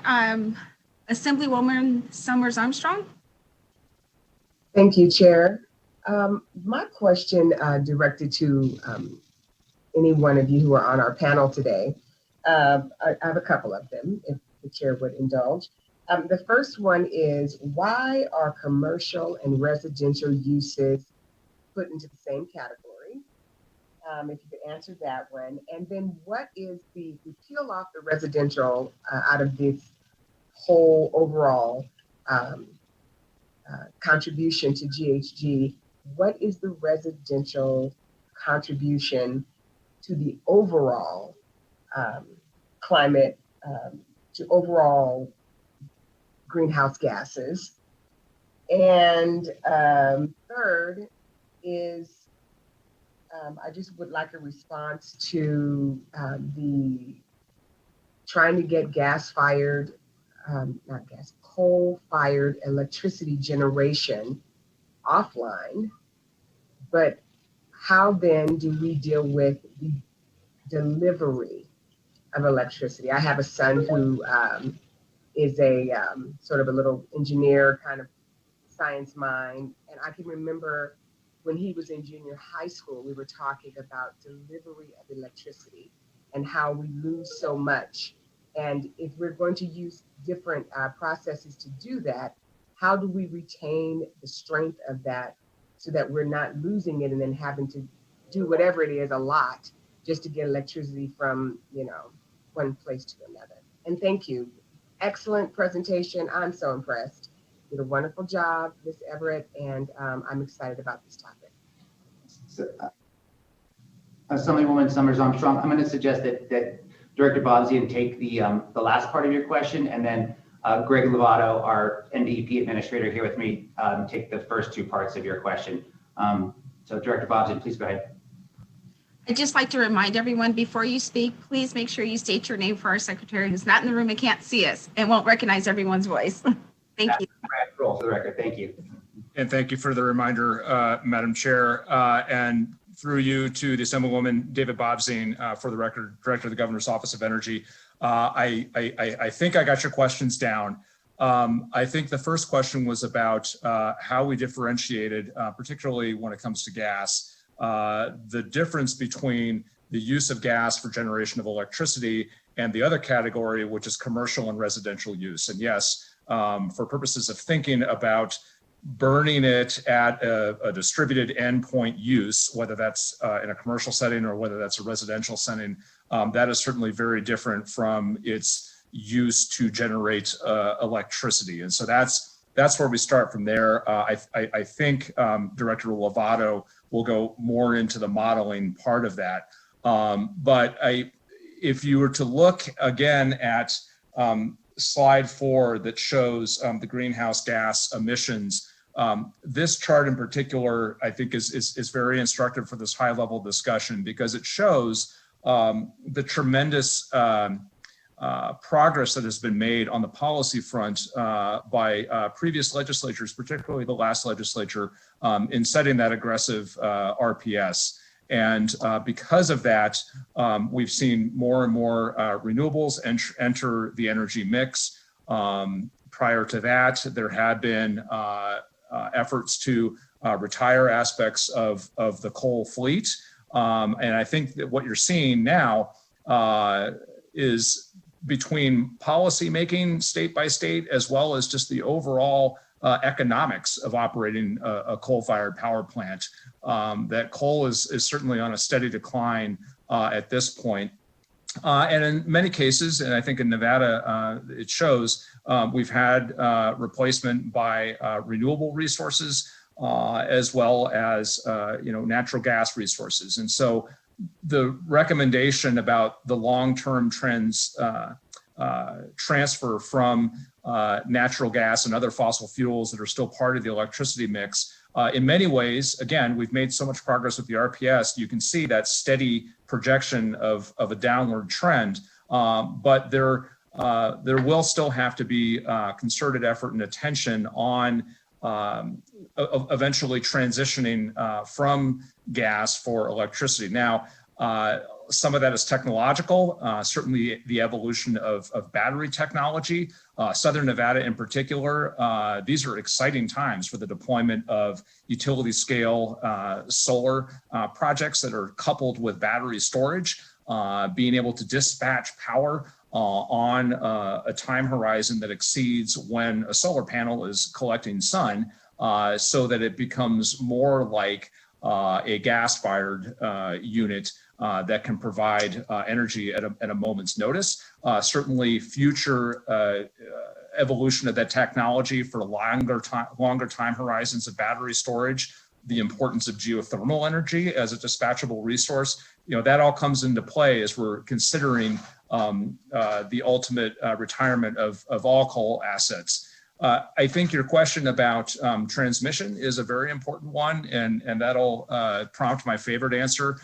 Assemblywoman Summers Armstrong. Thank you, Chair. My question directed to any one of you who are on our panel today. I have a couple of them, if the Chair would indulge. The first one is, why are commercial and residential uses put into the same category? if you could answer that one. And then what is we peel off the residential out of this whole overall contribution to GHG, what is the residential contribution to the overall climate, to overall greenhouse gases? And third is, I just would like a response to the trying to get coal-fired electricity generation offline, but how then do we deal with the delivery of electricity? I have a son who is a sort of a little engineer kind of science mind, and I can remember when he was in junior high school, we were talking about delivery of electricity and how we lose so much. And if we're going to use different processes to do that, how do we retain the strength of that so that we're not losing it and then having to do whatever it is a lot just to get electricity from, one place to another? And thank you. Excellent presentation. I'm so impressed. You did a wonderful job, Ms. Everett, and I'm excited about this topic. So, Assemblywoman Summers Armstrong, I'm going to suggest that Director Bobzian take the last part of your question, and then Greg Lovato, our NDEP administrator here with me, take the first two parts of your question. So Director Bobzian, please go ahead. I'd just like to remind everyone before you speak, please make sure you state your name for our secretary who's not in the room and can't see us and won't recognize everyone's voice. Thank you. Roll for the record. Thank you. And thank you for the reminder, Madam Chair, and through you to the Assemblywoman David Bobzien, for the record, Director of the Governor's Office of Energy. I think I got your questions down. I think the first question was about how we differentiated, particularly when it comes to gas, the difference between the use of gas for generation of electricity and the other category, which is commercial and residential use. And yes, for purposes of thinking about burning it at a distributed endpoint use, whether that's in a commercial setting or whether that's a residential setting, that is certainly very different from its use to generate electricity. And so that's where we start from there. I think Director Lovato will go more into the modeling part of that. But if you were to look again at slide 4 that shows the greenhouse gas emissions, this chart in particular, I think is very instructive for this high level discussion because it shows the tremendous progress that has been made on the policy front by previous legislatures, particularly the last legislature, in setting that aggressive RPS. And because of that, we've seen more and more renewables enter the energy mix. Prior to that, there had been efforts to retire aspects of the coal fleet. And I think that what you're seeing now is between policy making state by state, as well as just the overall economics of operating a coal-fired power plant, that coal is certainly on a steady decline at this point. And in many cases, and I think in Nevada, it shows, we've had replacement by renewable resources, as well as natural gas resources. And so the recommendation about the long-term trends transfer from natural gas and other fossil fuels that are still part of the electricity mix. In many ways, again, we've made so much progress with the RPS, you can see that steady projection of a downward trend, but there will still have to be concerted effort and attention on eventually transitioning from gas for electricity. Now, some of that is technological, certainly the evolution of battery technology. Southern Nevada in particular, these are exciting times for the deployment of utility scale solar projects that are coupled with battery storage, being able to dispatch power on a time horizon that exceeds when a solar panel is collecting sun, so that it becomes more like a gas-fired unit that can provide energy at a moment's notice. Certainly, future evolution of that technology for longer time horizons of battery storage, the importance of geothermal energy as a dispatchable resource, that all comes into play as we're considering the ultimate retirement of all coal assets. I think your question about transmission is a very important one, and that'll prompt my favorite answer.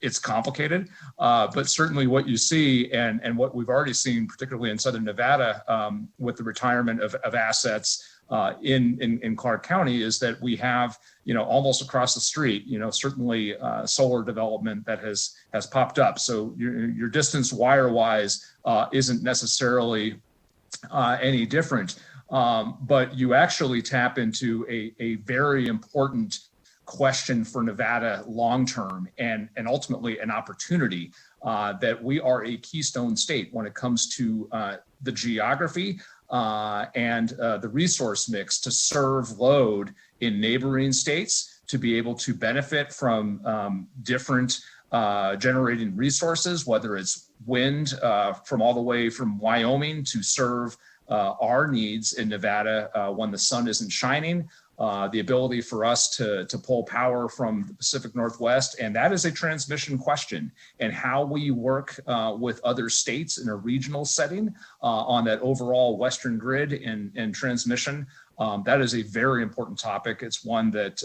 It's complicated, but certainly what you see and what we've already seen, particularly in Southern Nevada, with the retirement of assets in Clark County, is that we have, almost across the street, certainly solar development that has popped up. So your distance wire-wise isn't necessarily any different, but you actually tap into a very important question for Nevada long-term and ultimately an opportunity that we are a keystone state when it comes to the geography and the resource mix to serve load in neighboring states, to be able to benefit from different generating resources, whether it's wind from all the way from Wyoming to serve our needs in Nevada when the sun isn't shining, the ability for us to pull power from the Pacific Northwest. And that is a transmission question, and how we work with other states in a regional setting on that overall Western grid and transmission. That is a very important topic. It's one that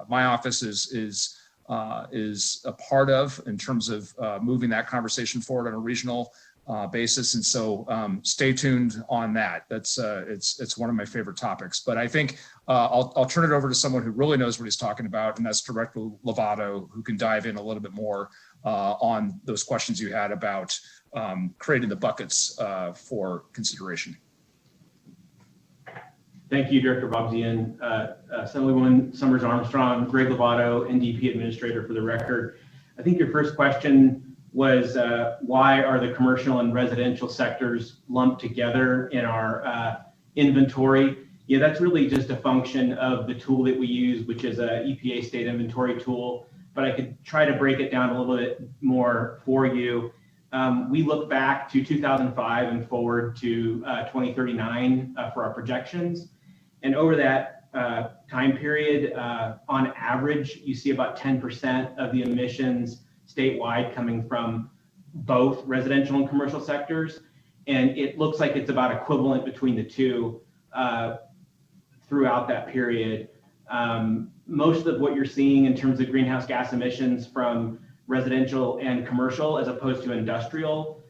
my office is a part of in terms of moving that conversation forward on a regional basis. And so stay tuned on that. That's it's one of my favorite topics. But I think I'll turn it over to someone who really knows what he's talking about, and that's Director Lovato, who can dive in a little bit more on those questions you had about creating the buckets for consideration. Thank you, Director Bobzian. Assemblywoman Summers Armstrong, Greg Lovato, NDP Administrator for the record. I think your first question was why are the commercial and residential sectors lumped together in our inventory? Yeah, that's really just a function of the tool that we use, which is a EPA state inventory tool, but I could try to break it down a little bit more for you. We look back to 2005 and forward to 2039 for our projections. And over that time period, on average, you see about 10% of the emissions statewide coming from both residential and commercial sectors. And it looks like it's about equivalent between the two throughout that period. Most of what you're seeing in terms of greenhouse gas emissions from residential and commercial, as opposed to industrial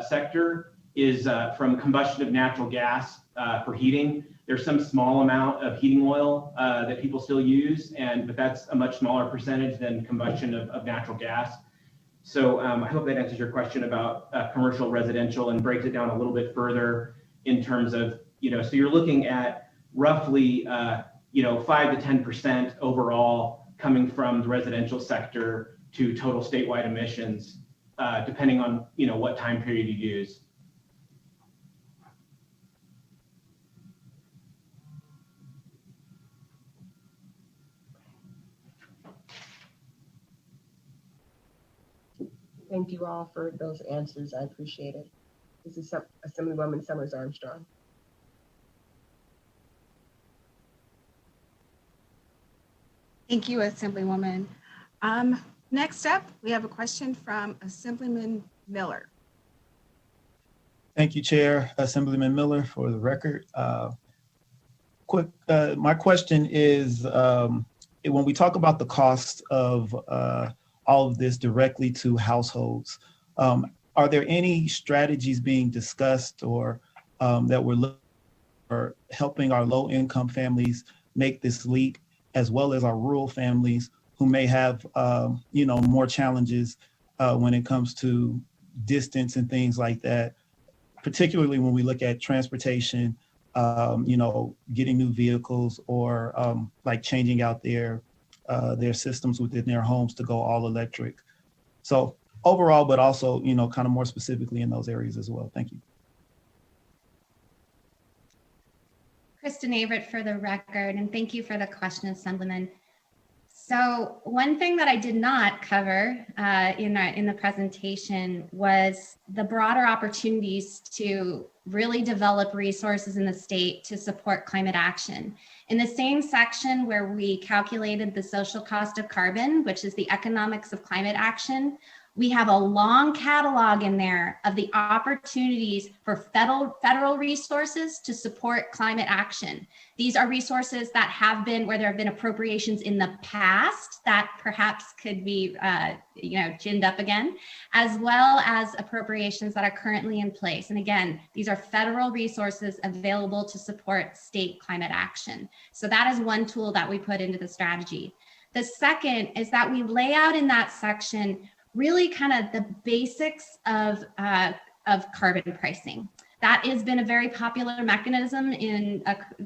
sector, is from combustion of natural gas for heating. There's some small amount of heating oil that people still use, but that's a much smaller percentage than combustion of natural gas. So I hope that answers your question about commercial, residential, and breaks it down a little bit further in terms of, so you're looking at roughly, 5 to 10% overall coming from the residential sector to total statewide emissions, depending on, what time period you use. Thank you all for those answers. I appreciate it. This is Assemblywoman Summers Armstrong. Thank you, Assemblywoman. Next up, we have a question from Assemblyman Miller. Thank you, Chair. Assemblyman Miller, for the record. My question is, when we talk about the cost of all of this directly to households, are there any strategies being discussed or that we're looking for helping our low-income families make this leap, as well as our rural families who may have, more challenges when it comes to distance and things like that, particularly when we look at transportation, getting new vehicles or like changing out their systems within their homes to go all electric. So overall, but also, kind of more specifically in those areas as well. Thank you. Kristen Averett for the record, and thank you for the question, Assemblyman. So one thing that I did not cover in the presentation was the broader opportunities to really develop resources in the state to support climate action. In the same section where we calculated the social cost of carbon, which is the economics of climate action, we have a long catalog in there of the opportunities for federal resources to support climate action. These are resources that have been, where there have been appropriations in the past that perhaps could be, ginned up again, as well as appropriations that are currently in place. And again, these are federal resources available to support state climate action. So that is one tool that we put into the strategy. The second is that we lay out in that section really kind of the basics of carbon pricing. That has been a very popular mechanism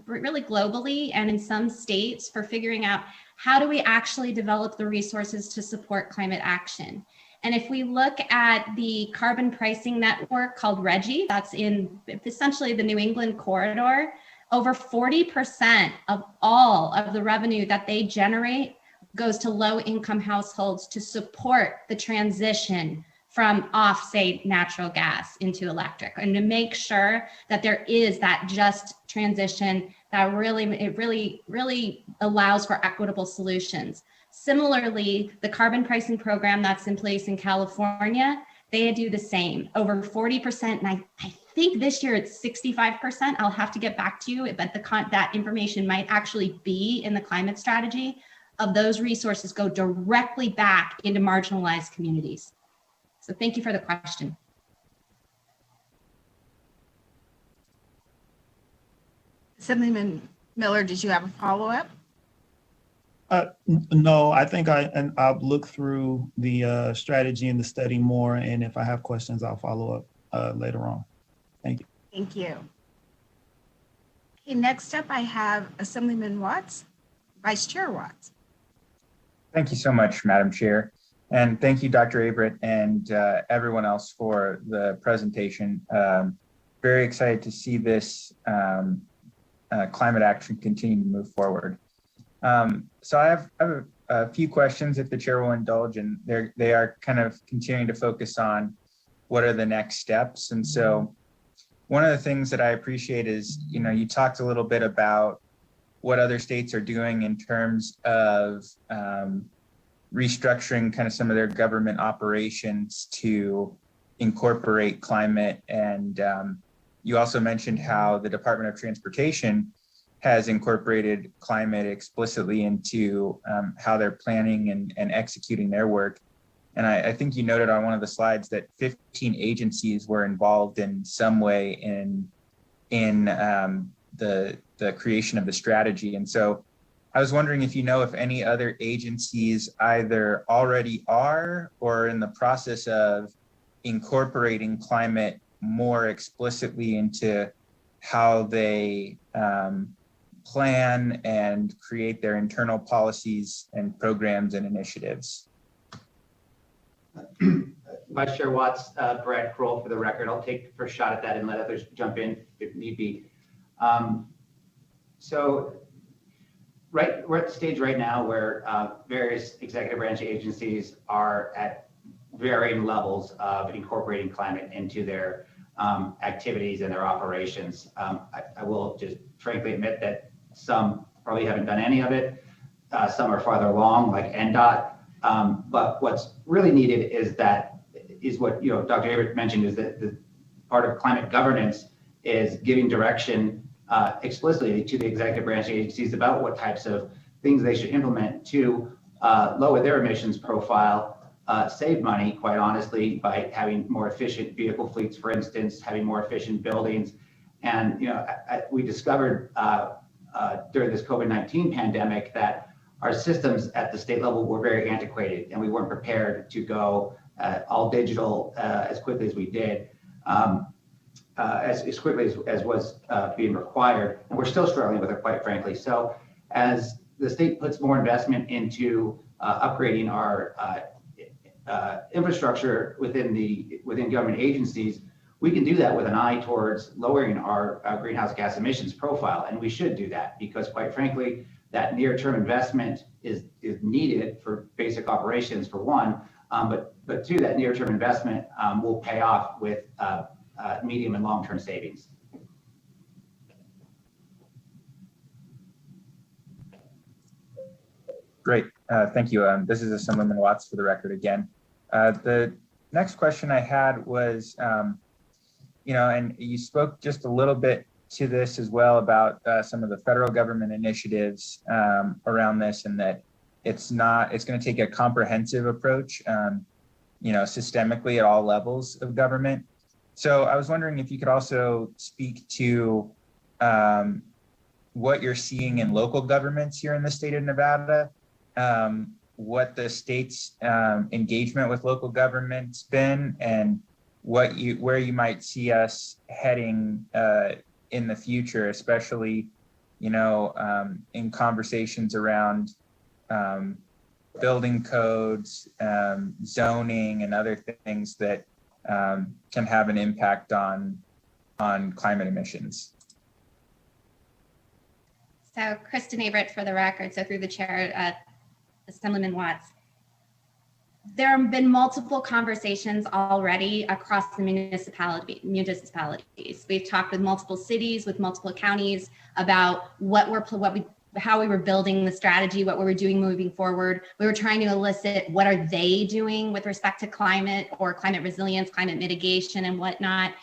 really globally and in some states for figuring out how do we actually develop the resources to support climate action. And if we look at the carbon pricing network called RGGI, that's in essentially the New England corridor, over 40% of all of the revenue that they generate goes to low-income households to support the transition from off, say, natural gas into electric, and to make sure that there is that just transition that really allows for equitable solutions. Similarly, the carbon pricing program that's in place in California, they do the same, over 40%, and I think this year it's 65%. I'll have to get back to you, but that information might actually be in the climate strategy. Of those resources go directly back into marginalized communities. So thank you for the question. Assemblyman Miller, did you have a follow-up? No, I think I'll look through the strategy and the study more, and if I have questions, I'll follow up later on. Thank you. Thank you. Okay, next up I have Assemblyman Watts, Vice Chair Watts. Thank you so much, Madam Chair. And thank you, Dr. Abrett, and everyone else for the presentation. Very excited to see this climate action continue to move forward. So I have a few questions, if the chair will indulge, and they are kind of continuing to focus on what are the next steps. And so one of the things that I appreciate is, you talked a little bit about what other states are doing in terms of restructuring kind of some of their government operations to incorporate climate. And you also mentioned how the Department of Transportation has incorporated climate explicitly into how they're planning and executing their work. And I think you noted on one of the slides that 15 agencies were involved in some way in the creation of the strategy. And so I was wondering if if any other agencies either already are or are in the process of incorporating climate more explicitly into how they plan and create their internal policies and programs and initiatives. Vice Chair Watts, Brad Kroll for the record. I'll take the first shot at that and let others jump in if need be. So we're at the stage right now where various executive branch agencies are at varying levels of incorporating climate into their activities and their operations. I will just frankly admit that some probably haven't done any of it. Some are farther along, like NDOT. But what's really needed is what Dr. Abrett mentioned, is that the part of climate governance is giving direction explicitly to the executive branch agencies about what types of things they should implement to lower their emissions profile, save money, quite honestly, by having more efficient vehicle fleets, for instance, having more efficient buildings. And we discovered during this COVID-19 pandemic that our systems at the state level were very antiquated, and we weren't prepared to go all digital as quickly as we did. As quickly as was being required, and we're still struggling with it, quite frankly. So as the state puts more investment into upgrading our infrastructure within government agencies, we can do that with an eye towards lowering our greenhouse gas emissions profile. And we should do that because, quite frankly, that near-term investment is needed for basic operations for one, but two, that near-term investment will pay off with medium and long-term savings. Great, thank you. This is Assemblyman Watts for the record again. The next question I had was, and you spoke just a little bit to this as well about some of the federal government initiatives around this, and that it's going to take a comprehensive approach, systemically at all levels of government. So I was wondering if you could also speak to what you're seeing in local governments here in the state of Nevada, what the state's engagement with local government's been, and where you might see us heading in the future, especially, in conversations around building codes, zoning, and other things that can have an impact on climate emissions. So Kristen Averett for the record, so through the chair, Assemblyman Watts. There have been multiple conversations already across the municipalities. We've talked with multiple cities, with multiple counties about how we were building the strategy, what we were doing moving forward. We were trying to elicit what are they doing with respect to climate or climate resilience, climate mitigation, and whatnot.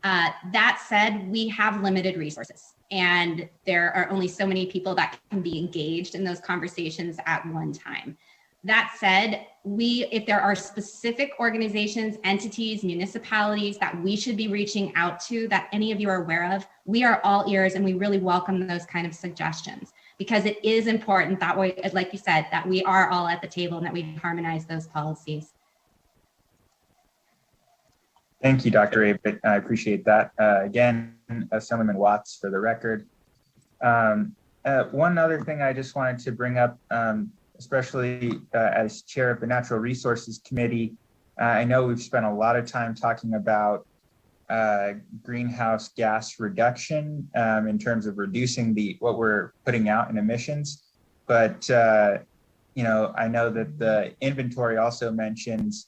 That said, we have limited resources, and there are only so many people that can be engaged in those conversations at one time. That said, if there are specific organizations, entities, municipalities that we should be reaching out to that any of you are aware of, we are all ears, and we really welcome those kind of suggestions, because it is important that way, like you said, that we are all at the table and that we harmonize those policies. Thank you, Dr. Abbott. I appreciate that. Again, Assemblyman Watts for the record. One other thing I just wanted to bring up, especially as chair of the Natural Resources Committee, I know we've spent a lot of time talking about greenhouse gas reduction in terms of reducing what we're putting out in emissions. But, I know that the inventory also mentions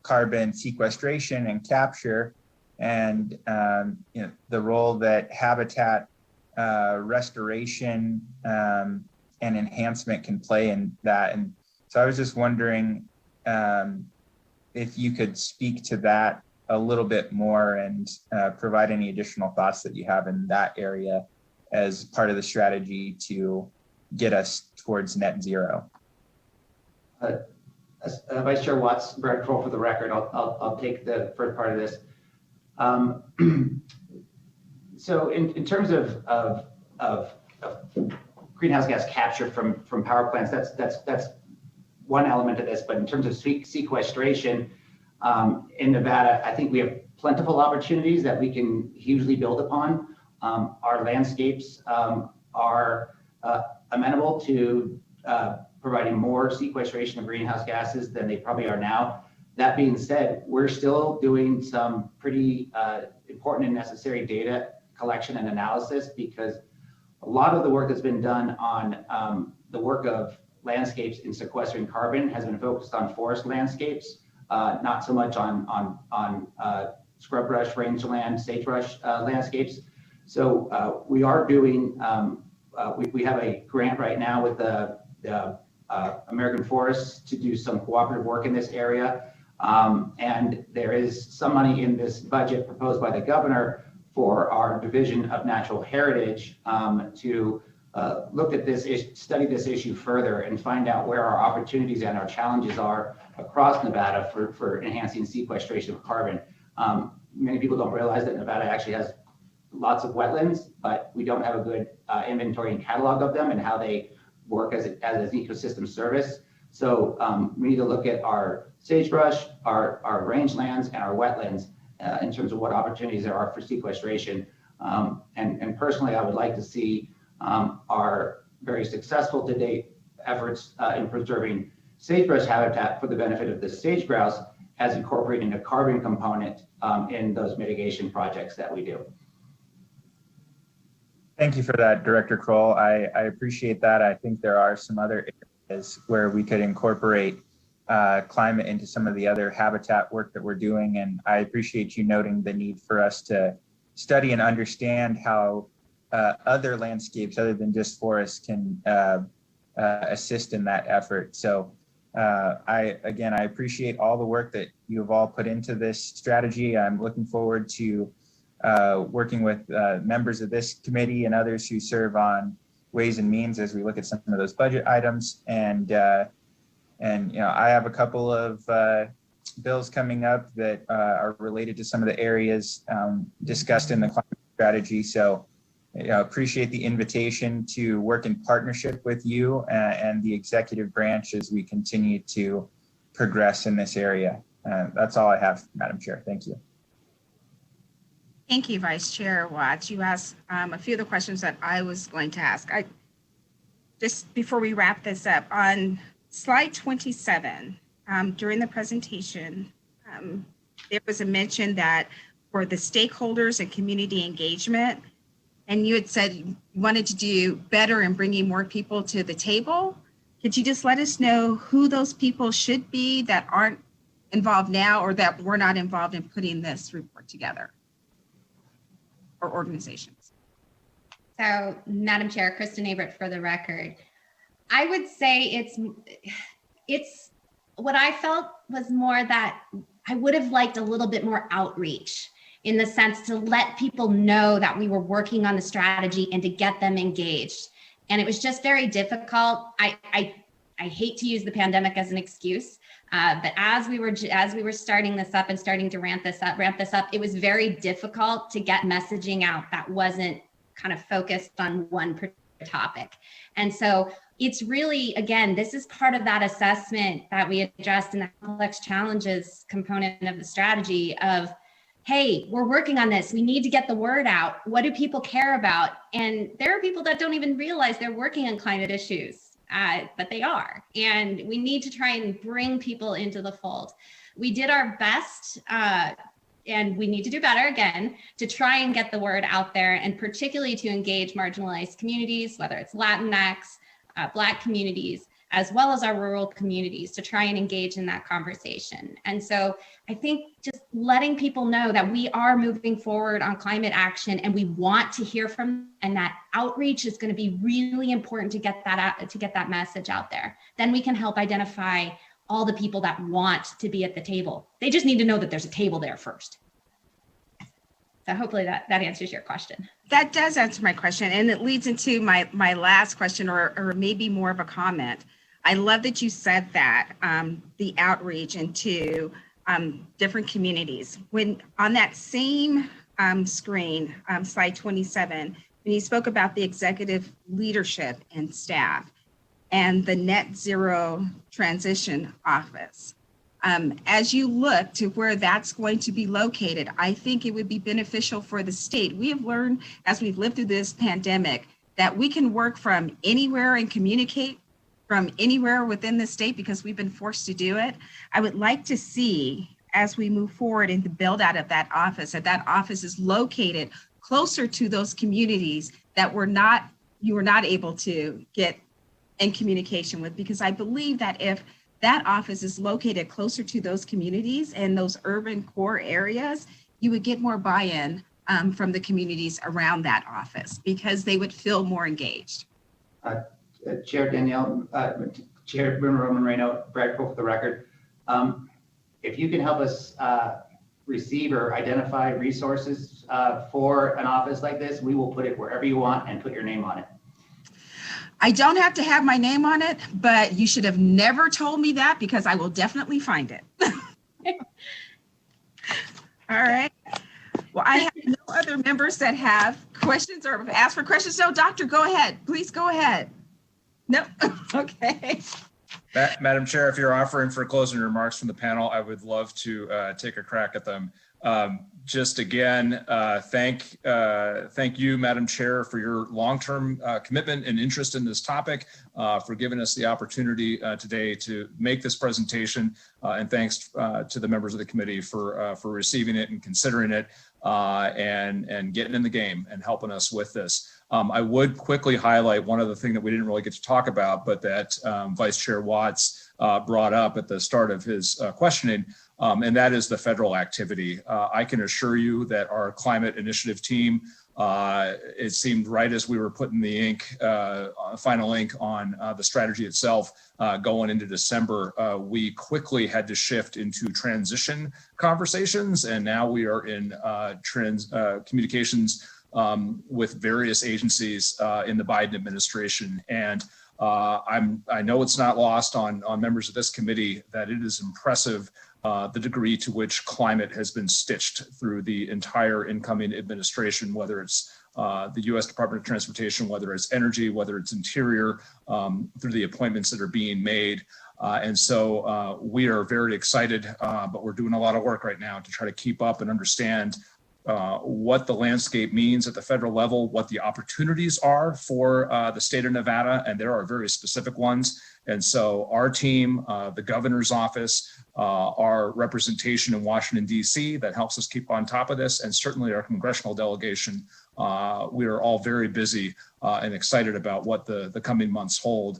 carbon sequestration and capture, and the role that habitat restoration and enhancement can play in that. And so I was just wondering if you could speak to that a little bit more and provide any additional thoughts that you have in that area as part of the strategy to get us towards net zero. Vice Chair Watts, Brad Kroll for the record. I'll take the first part of this. So in terms of greenhouse gas capture from power plants, that's one element of this. But in terms of sequestration in Nevada, I think we have plentiful opportunities that we can hugely build upon. Our landscapes are amenable to providing more sequestration of greenhouse gases than they probably are now. That being said, we're still doing some pretty important and necessary data collection and analysis, because a lot of the work that's been done on the work of landscapes in sequestering carbon has been focused on forest landscapes, not so much on scrub brush, rangeland, sagebrush landscapes. So we are doing, we have a grant right now with the American Forests to do some cooperative work in this area. And there is some money in this budget proposed by the governor for our Division of Natural Heritage to look at this, study this issue further and find out where our opportunities and our challenges are across Nevada for enhancing sequestration of carbon. Many people don't realize that Nevada actually has lots of wetlands, but we don't have a good inventory and catalog of them and how they work as an ecosystem service. So we need to look at our sagebrush, our rangelands, and our wetlands in terms of what opportunities there are for sequestration. And personally, I would like to see our very successful to date efforts in preserving sagebrush habitat for the benefit of the sage grouse as incorporating a carbon component in those mitigation projects that we do. Thank you for that, Director Kroll. I appreciate that. I think there are some other areas where we could incorporate climate into some of the other habitat work that we're doing. And I appreciate you noting the need for us to study and understand how other landscapes other than just forests can assist in that effort. So I appreciate all the work that you have all put into this strategy. I'm looking forward to working with members of this committee and others who serve on Ways and Means as we look at some of those budget items. And you know, I have a couple of bills coming up that are related to some of the areas discussed in the climate strategy. So appreciate the invitation to work in partnership with you and the executive branch as we continue to progress in this area. That's all I have, Madam Chair. Thank you. Thank you, Vice Chair Watts. You asked a few of the questions that I was going to ask. Just before we wrap this up, on slide 27, during the presentation, there was a mention that for the stakeholders and community engagement, and you had said you wanted to do better in bringing more people to the table. Could you just let us know who those people should be that aren't involved now or that were not involved in putting this report together, or organizations? So, Madam Chair, Kristen Averett for the record. I would say it's what I felt was more that I would have liked a little bit more outreach, in the sense to let people know that we were working on the strategy and to get them engaged. And it was just very difficult. I hate to use the pandemic as an excuse, but as we were starting this up and starting to ramp this up, it was very difficult to get messaging out that wasn't kind of focused on one topic. And so it's really, again, this is part of that assessment that we addressed in the complex challenges component of the strategy of, hey, we're working on this. We need to get the word out. What do people care about? And there are people that don't even realize they're working on climate issues, but they are. And we need to try and bring people into the fold. We did our best, and we need to do better again, to try and get the word out there, and particularly to engage marginalized communities, whether it's Latinx, Black communities, as well as our rural communities, to try and engage in that conversation. And so I think just letting people know that we are moving forward on climate action and we want to hear from them, and that outreach is going to be really important to get that out, to get that message out there. Then we can help identify all the people that want to be at the table. They just need to know that there's a table there first. So hopefully that answers your question. That does answer my question, and it leads into my last question, or maybe more of a comment. I love that you said that, the outreach into different communities. When on that same screen, slide 27, when you spoke about the executive leadership and staff and the net zero transition office, as you look to where that's going to be located, I think it would be beneficial for the state. We have learned as we've lived through this pandemic that we can work from anywhere and communicate from anywhere within the state because we've been forced to do it. I would like to see, as we move forward in the build out of that office is located closer to those communities that you were not able to get in communication with, because I believe that if that office is located closer to those communities and those urban core areas, you would get more buy-in from the communities around that office because they would feel more engaged. Chair Danielle, Chair Monroe Moreno, Brad Cole for the record. If you can help us receive or identify resources for an office like this, we will put it wherever you want and put your name on it. I don't have to have my name on it, but you should have never told me that because I will definitely find it. All right. Well, I have no other members that have questions or have asked for questions. No, Doctor, go ahead. Please go ahead. No. Okay. Madam Chair, if you're offering for closing remarks from the panel, I would love to take a crack at them. Just again, thank you, Madam Chair, for your long-term commitment and interest in this topic, for giving us the opportunity today to make this presentation, and thanks to the members of the committee for receiving it and considering it, and getting in the game and helping us with this. I would quickly highlight one other thing that we didn't really get to talk about, but that Vice Chair Watts brought up at the start of his questioning, and that is the federal activity. I can assure you that our climate initiative team, it seemed right as we were putting the final ink on the strategy itself going into December, we quickly had to shift into transition conversations, and now we are in communications with various agencies in the Biden administration. And I know it's not lost on members of this committee that it is impressive the degree to which climate has been stitched through the entire incoming administration, whether it's the U.S. Department of Transportation, whether it's energy, whether it's interior, through the appointments that are being made. And so we are very excited, but we're doing a lot of work right now to try to keep up and understand what the landscape means at the federal level, what the opportunities are for the state of Nevada, and there are very specific ones. And so our team, the governor's office, our representation in Washington, D.C., that helps us keep on top of this, and certainly our congressional delegation, we are all very busy and excited about what the coming months hold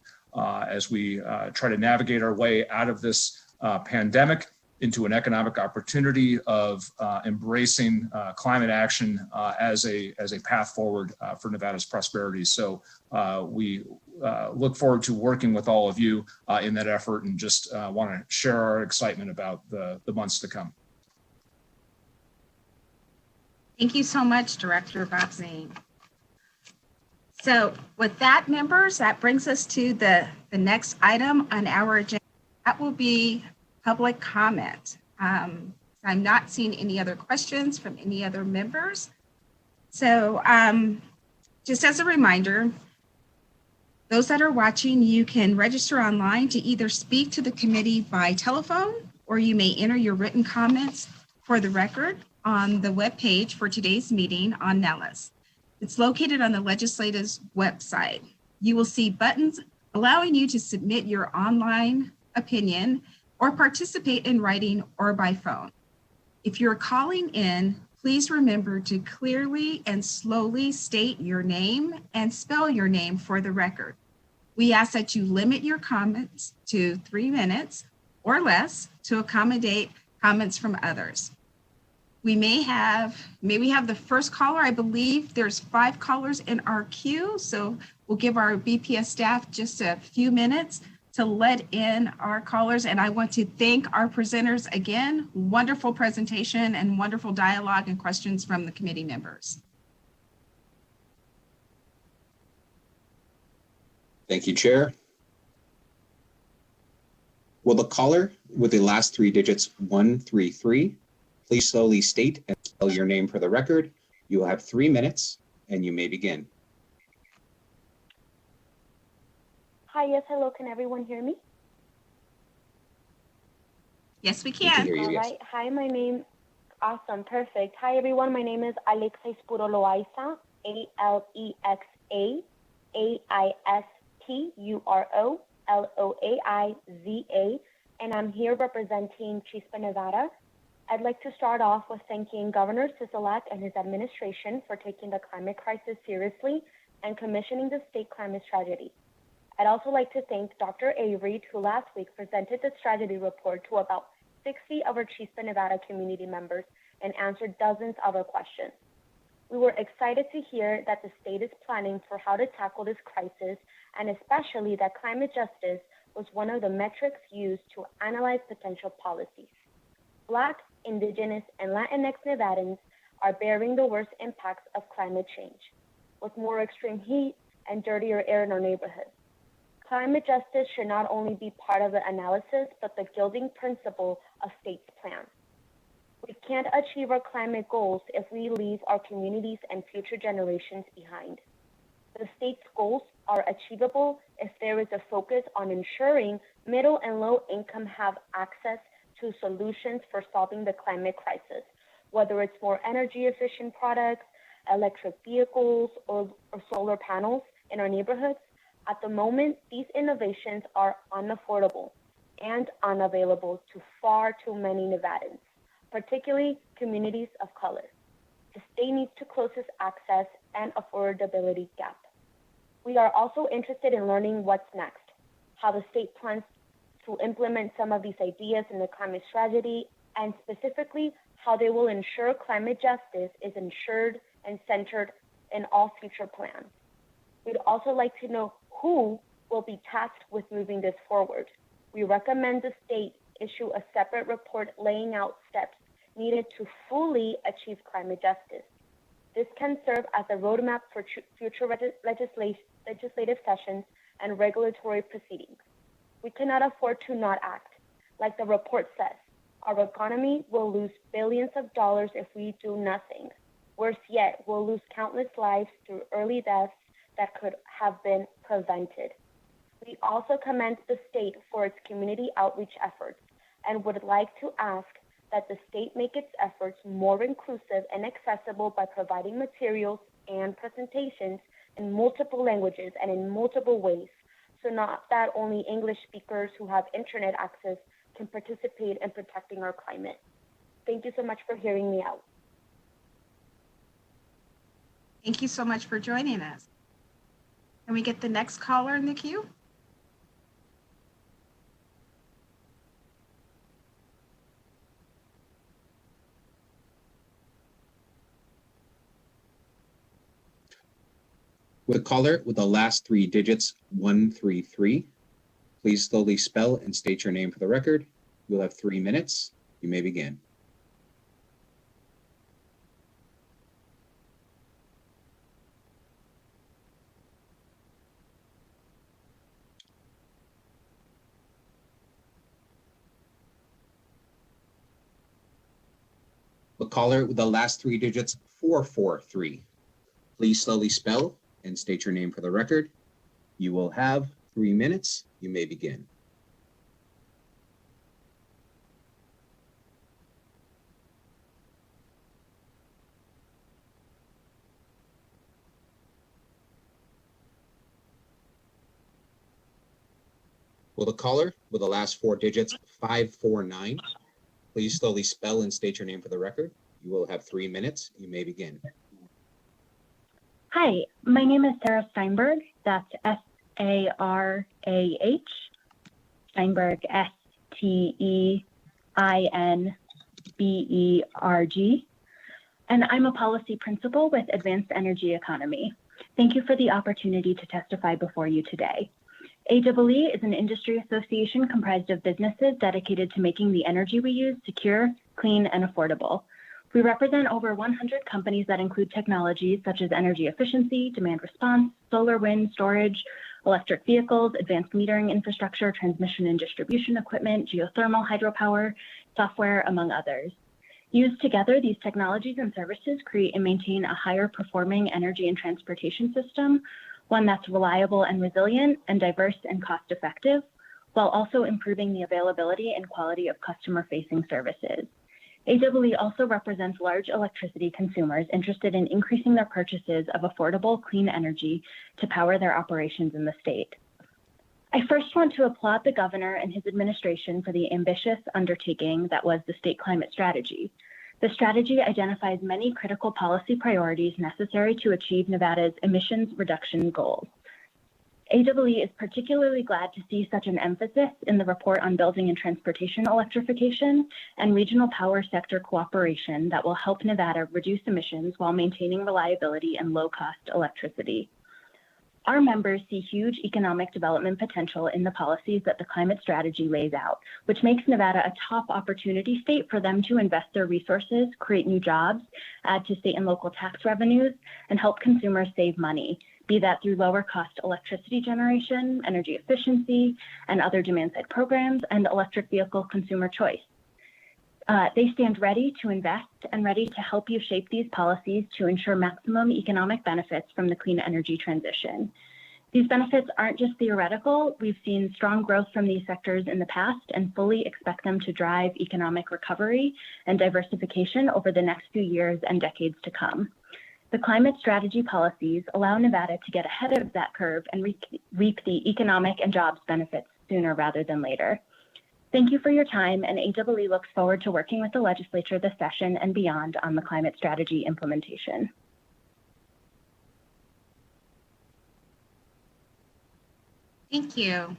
as we try to navigate our way out of this pandemic into an economic opportunity of embracing climate action as a path forward for Nevada's prosperity. So we look forward to working with all of you in that effort, and just want to share our excitement about the months to come. Thank you so much, Director Bobzien. So with that, members, that brings us to the next item on our agenda. That will be public comment. I'm not seeing any other questions from any other members. So just as a reminder, those that are watching, you can register online to either speak to the committee by telephone, or you may enter your written comments for the record on the webpage for today's meeting on Nellis. It's located on the legislature's website. You will see buttons allowing you to submit your online opinion or participate in writing or by phone. If you're calling in, please remember to clearly and slowly state your name and spell your name for the record. We ask that you limit your comments to 3 minutes or less to accommodate comments from others. We may have the first caller. I believe there's 5 callers in our queue, so we'll give our BPS staff just a few minutes to let in our callers. And I want to thank our presenters again. Wonderful presentation and wonderful dialogue and questions from the committee members. Thank you, Chair. Will the caller with the last 3 digits 133 please slowly state and spell your name for the record? You will have 3 minutes and you may begin. Hi, yes, hello, can everyone hear me? Yes, we We can can. hear you, All yes. right, hi, my name, awesome, perfect. Hi, everyone, my name is Alexa Espuro Loaiza, ALEXAISPUROLOAIZA, and I'm here representing Chispa, Nevada. I'd like to start off with thanking Governor Sisolak and his administration for taking the climate crisis seriously and commissioning the state climate strategy. I'd also like to thank Dr. Avery, who last week presented the strategy report to about 60 of our Chispa, Nevada community members and answered dozens of our questions. We were excited to hear that the state is planning for how to tackle this crisis, and especially that climate justice was one of the metrics used to analyze potential policies. Black, Indigenous, and Latinx Nevadans are bearing the worst impacts of climate change, with more extreme heat and dirtier air in our neighborhoods. Climate justice should not only be part of the analysis, but the guiding principle of state's plans. We can't achieve our climate goals if we leave our communities and future generations behind. The state's goals are achievable if there is a focus on ensuring middle and low income have access to solutions for solving the climate crisis, whether it's more energy efficient products, electric vehicles, or solar panels in our neighborhoods. At the moment, these innovations are unaffordable and unavailable to far too many Nevadans, particularly communities of color. the state needs to close this access and affordability gap. We are also interested in learning what's next, how the state plans to implement some of these ideas in the climate strategy, and specifically how they will ensure climate justice is ensured and centered in all future plans. We'd also like to know who will be tasked with moving this forward. We recommend the state issue a separate report laying out steps needed to fully achieve climate justice. This can serve as a roadmap for future legislative sessions and regulatory proceedings. We cannot afford to not act. Like the report says, our economy will lose billions of dollars if we do nothing. Worse yet, we'll lose countless lives through early deaths that could have been prevented. We also commend the state for its community outreach efforts and would like to ask that the state make its efforts more inclusive and accessible by providing materials and presentations in multiple languages and in multiple ways, so not that only English speakers who have internet access can participate in protecting our climate. Thank you so much for hearing me out. Thank you so much for joining us. Can we get the next caller in the queue? With a caller with the last three digits 133, please slowly spell and state your name for the record. You'll have 3 minutes. You may begin. The caller with the last three digits 443, please slowly spell and state your name for the record. You will have 3 minutes. You may begin. Will the caller with the last four digits 549, please slowly spell and state your name for the record. You will have 3 minutes. You may begin. Hi, my name is Sarah Steinberg. That's Sarah. Steinberg, Steinberg. And I'm a policy principal with Advanced Energy Economy. Thank you for the opportunity to testify before you today. AEE is an industry association comprised of businesses dedicated to making the energy we use secure, clean, and affordable. We represent over 100 companies that include technologies such as energy efficiency, demand response, solar, wind, storage, electric vehicles, advanced metering infrastructure, transmission and distribution equipment, geothermal, hydropower, software, among others. Used together, these technologies and services create and maintain a higher performing energy and transportation system, one that's reliable and resilient and diverse and cost effective, while also improving the availability and quality of customer-facing services. AEE also represents large electricity consumers interested in increasing their purchases of affordable, clean energy to power their operations in the state. I first want to applaud the governor and his administration for the ambitious undertaking that was the state climate strategy. The strategy identifies many critical policy priorities necessary to achieve Nevada's emissions reduction goals. AEE is particularly glad to see such an emphasis in the report on building and transportation electrification and regional power sector cooperation that will help Nevada reduce emissions while maintaining reliability and low-cost electricity. Our members see huge economic development potential in the policies that the climate strategy lays out, which makes Nevada a top opportunity state for them to invest their resources, create new jobs, add to state and local tax revenues, and help consumers save money, be that through lower cost electricity generation, energy efficiency, and other demand-side programs, and electric vehicle consumer choice. They stand ready to invest and ready to help you shape these policies to ensure maximum economic benefits from the clean energy transition. These benefits aren't just theoretical. We've seen strong growth from these sectors in the past and fully expect them to drive economic recovery and diversification over the next few years and decades to come. The climate strategy policies allow Nevada to get ahead of that curve and reap the economic and jobs benefits sooner rather than later. Thank you for your time, and AEE looks forward to working with the legislature this session and beyond on the climate strategy implementation. Thank you.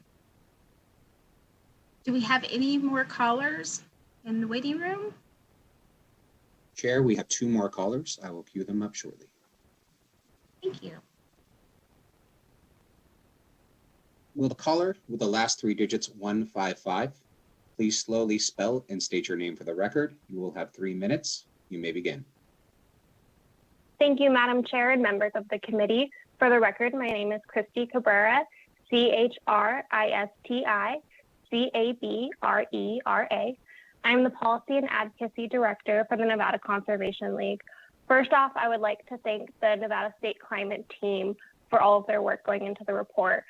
Do we have any more callers in the waiting room? Chair, we have 2 more callers. I will queue them up shortly. Thank you. Will the caller with the last 3 digits 155 please slowly spell and state your name for the record? You will have 3 minutes. You may begin. Thank you, Madam Chair and members of the committee. For the record, my name is Christy Cabrera, CHRISTI CABRERA. I'm the Policy and Advocacy Director for the Nevada Conservation League. First off, I would like to thank the Nevada State Climate Team for all of their work going into the report.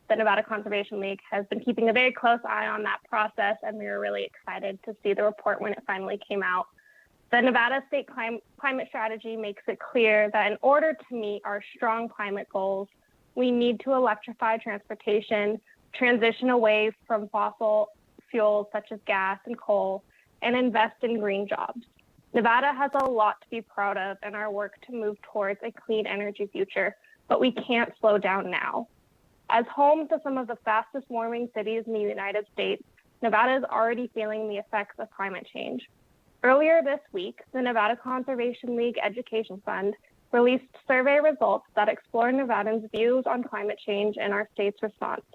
The Nevada Conservation League has been keeping a very close eye on that process, and we were really excited to see the report when it finally came out. The Nevada State Climate Strategy makes it clear that in order to meet our strong climate goals, we need to electrify transportation, transition away from fossil fuels such as gas and coal, and invest in green jobs. Nevada has a lot to be proud of in our work to move towards a clean energy future, but we can't slow down now. As home to some of the fastest warming cities in the United States, Nevada is already feeling the effects of climate change. Earlier this week, the Nevada Conservation League Education Fund released survey results that explore Nevadans' views on climate change and our state's response.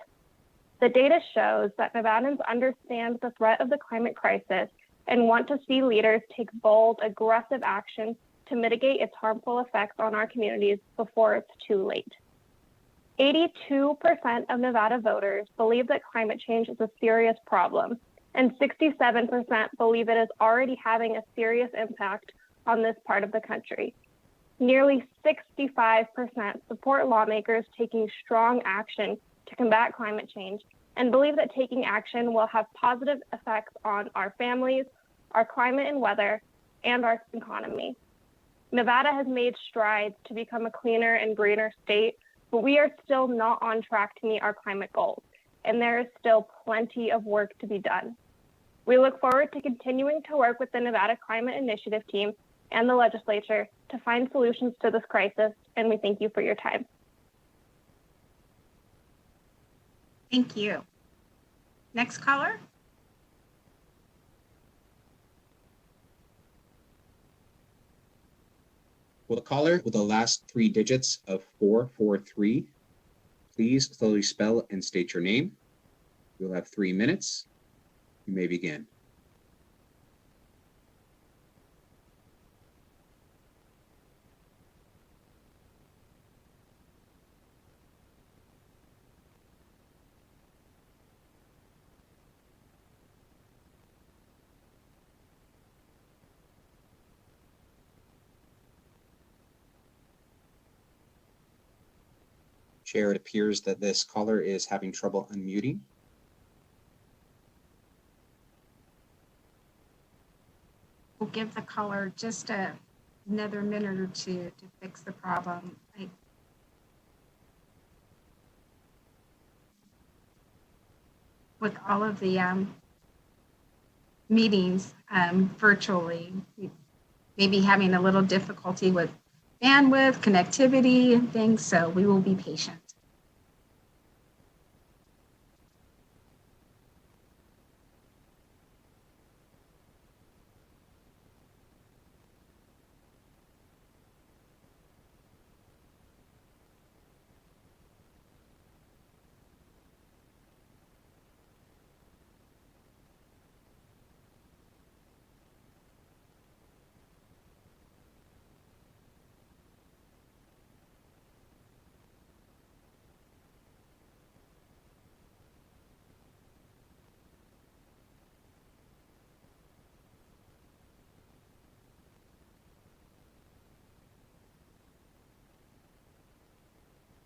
The data shows that Nevadans understand the threat of the climate crisis and want to see leaders take bold, aggressive action to mitigate its harmful effects on our communities before it's too late. 82% of Nevada voters believe that climate change is a serious problem, and 67% believe it is already having a serious impact on this part of the country. Nearly 65% support lawmakers taking strong action to combat climate change and believe that taking action will have positive effects on our families, our climate and weather, and our economy. Nevada has made strides to become a cleaner and greener state, but we are still not on track to meet our climate goals, and there is still plenty of work to be done. We look forward to continuing to work with the Nevada Climate Initiative team and the legislature to find solutions to this crisis, and we thank you for your time. Thank you. Next caller. Will the caller with the last 3 digits of 443 please slowly spell and state your name? You'll have 3 minutes. You may begin. Chair, it appears that this caller is having trouble unmuting. We'll give the caller just another minute or two to fix the problem. With all of the meetings virtually, we may be having a little difficulty with bandwidth, connectivity, and things, so we will be patient.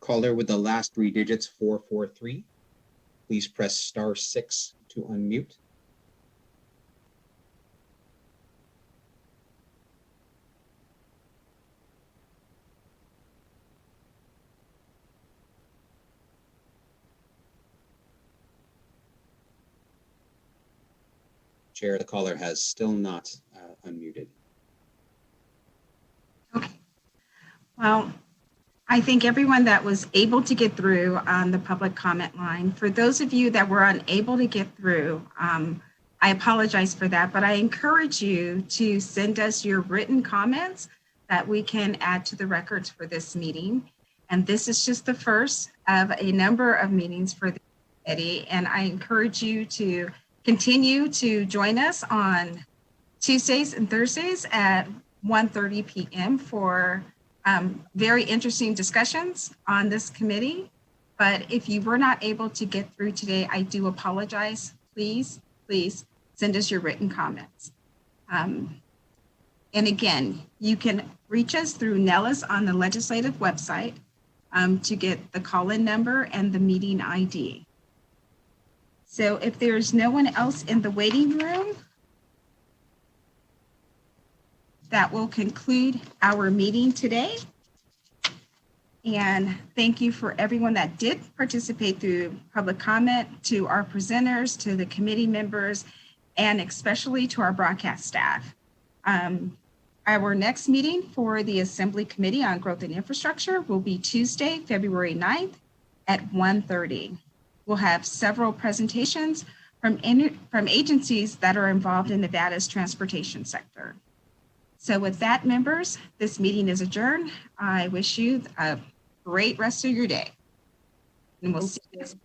Caller with the last 3 digits 443, please press *6 to unmute. Chair, the caller has still not unmuted. Okay. Well, I thank everyone that was able to get through on the public comment line. For those of you that were unable to get through, I apologize for that, but I encourage you to send us your written comments that we can add to the records for this meeting. And this is just the first of a number of meetings for the committee. And I encourage you to continue to join us on Tuesdays and Thursdays at 1:30 p.m. for very interesting discussions on this committee. But if you were not able to get through today, I do apologize. Please send us your written comments. And again, you can reach us through Nellis on the legislative website to get the call-in number and the meeting ID. So if there's no one else in the waiting room, that will conclude our meeting today. And thank you for everyone that did participate through public comment, to our presenters, to the committee members, and especially to our broadcast staff. Our next meeting for the Assembly Committee on Growth and Infrastructure will be Tuesday, February 9th at 1:30. We'll have several presentations from agencies that are involved in Nevada's transportation sector. So with that, members, this meeting is adjourned. I wish you a great rest of your day. And we'll see you next.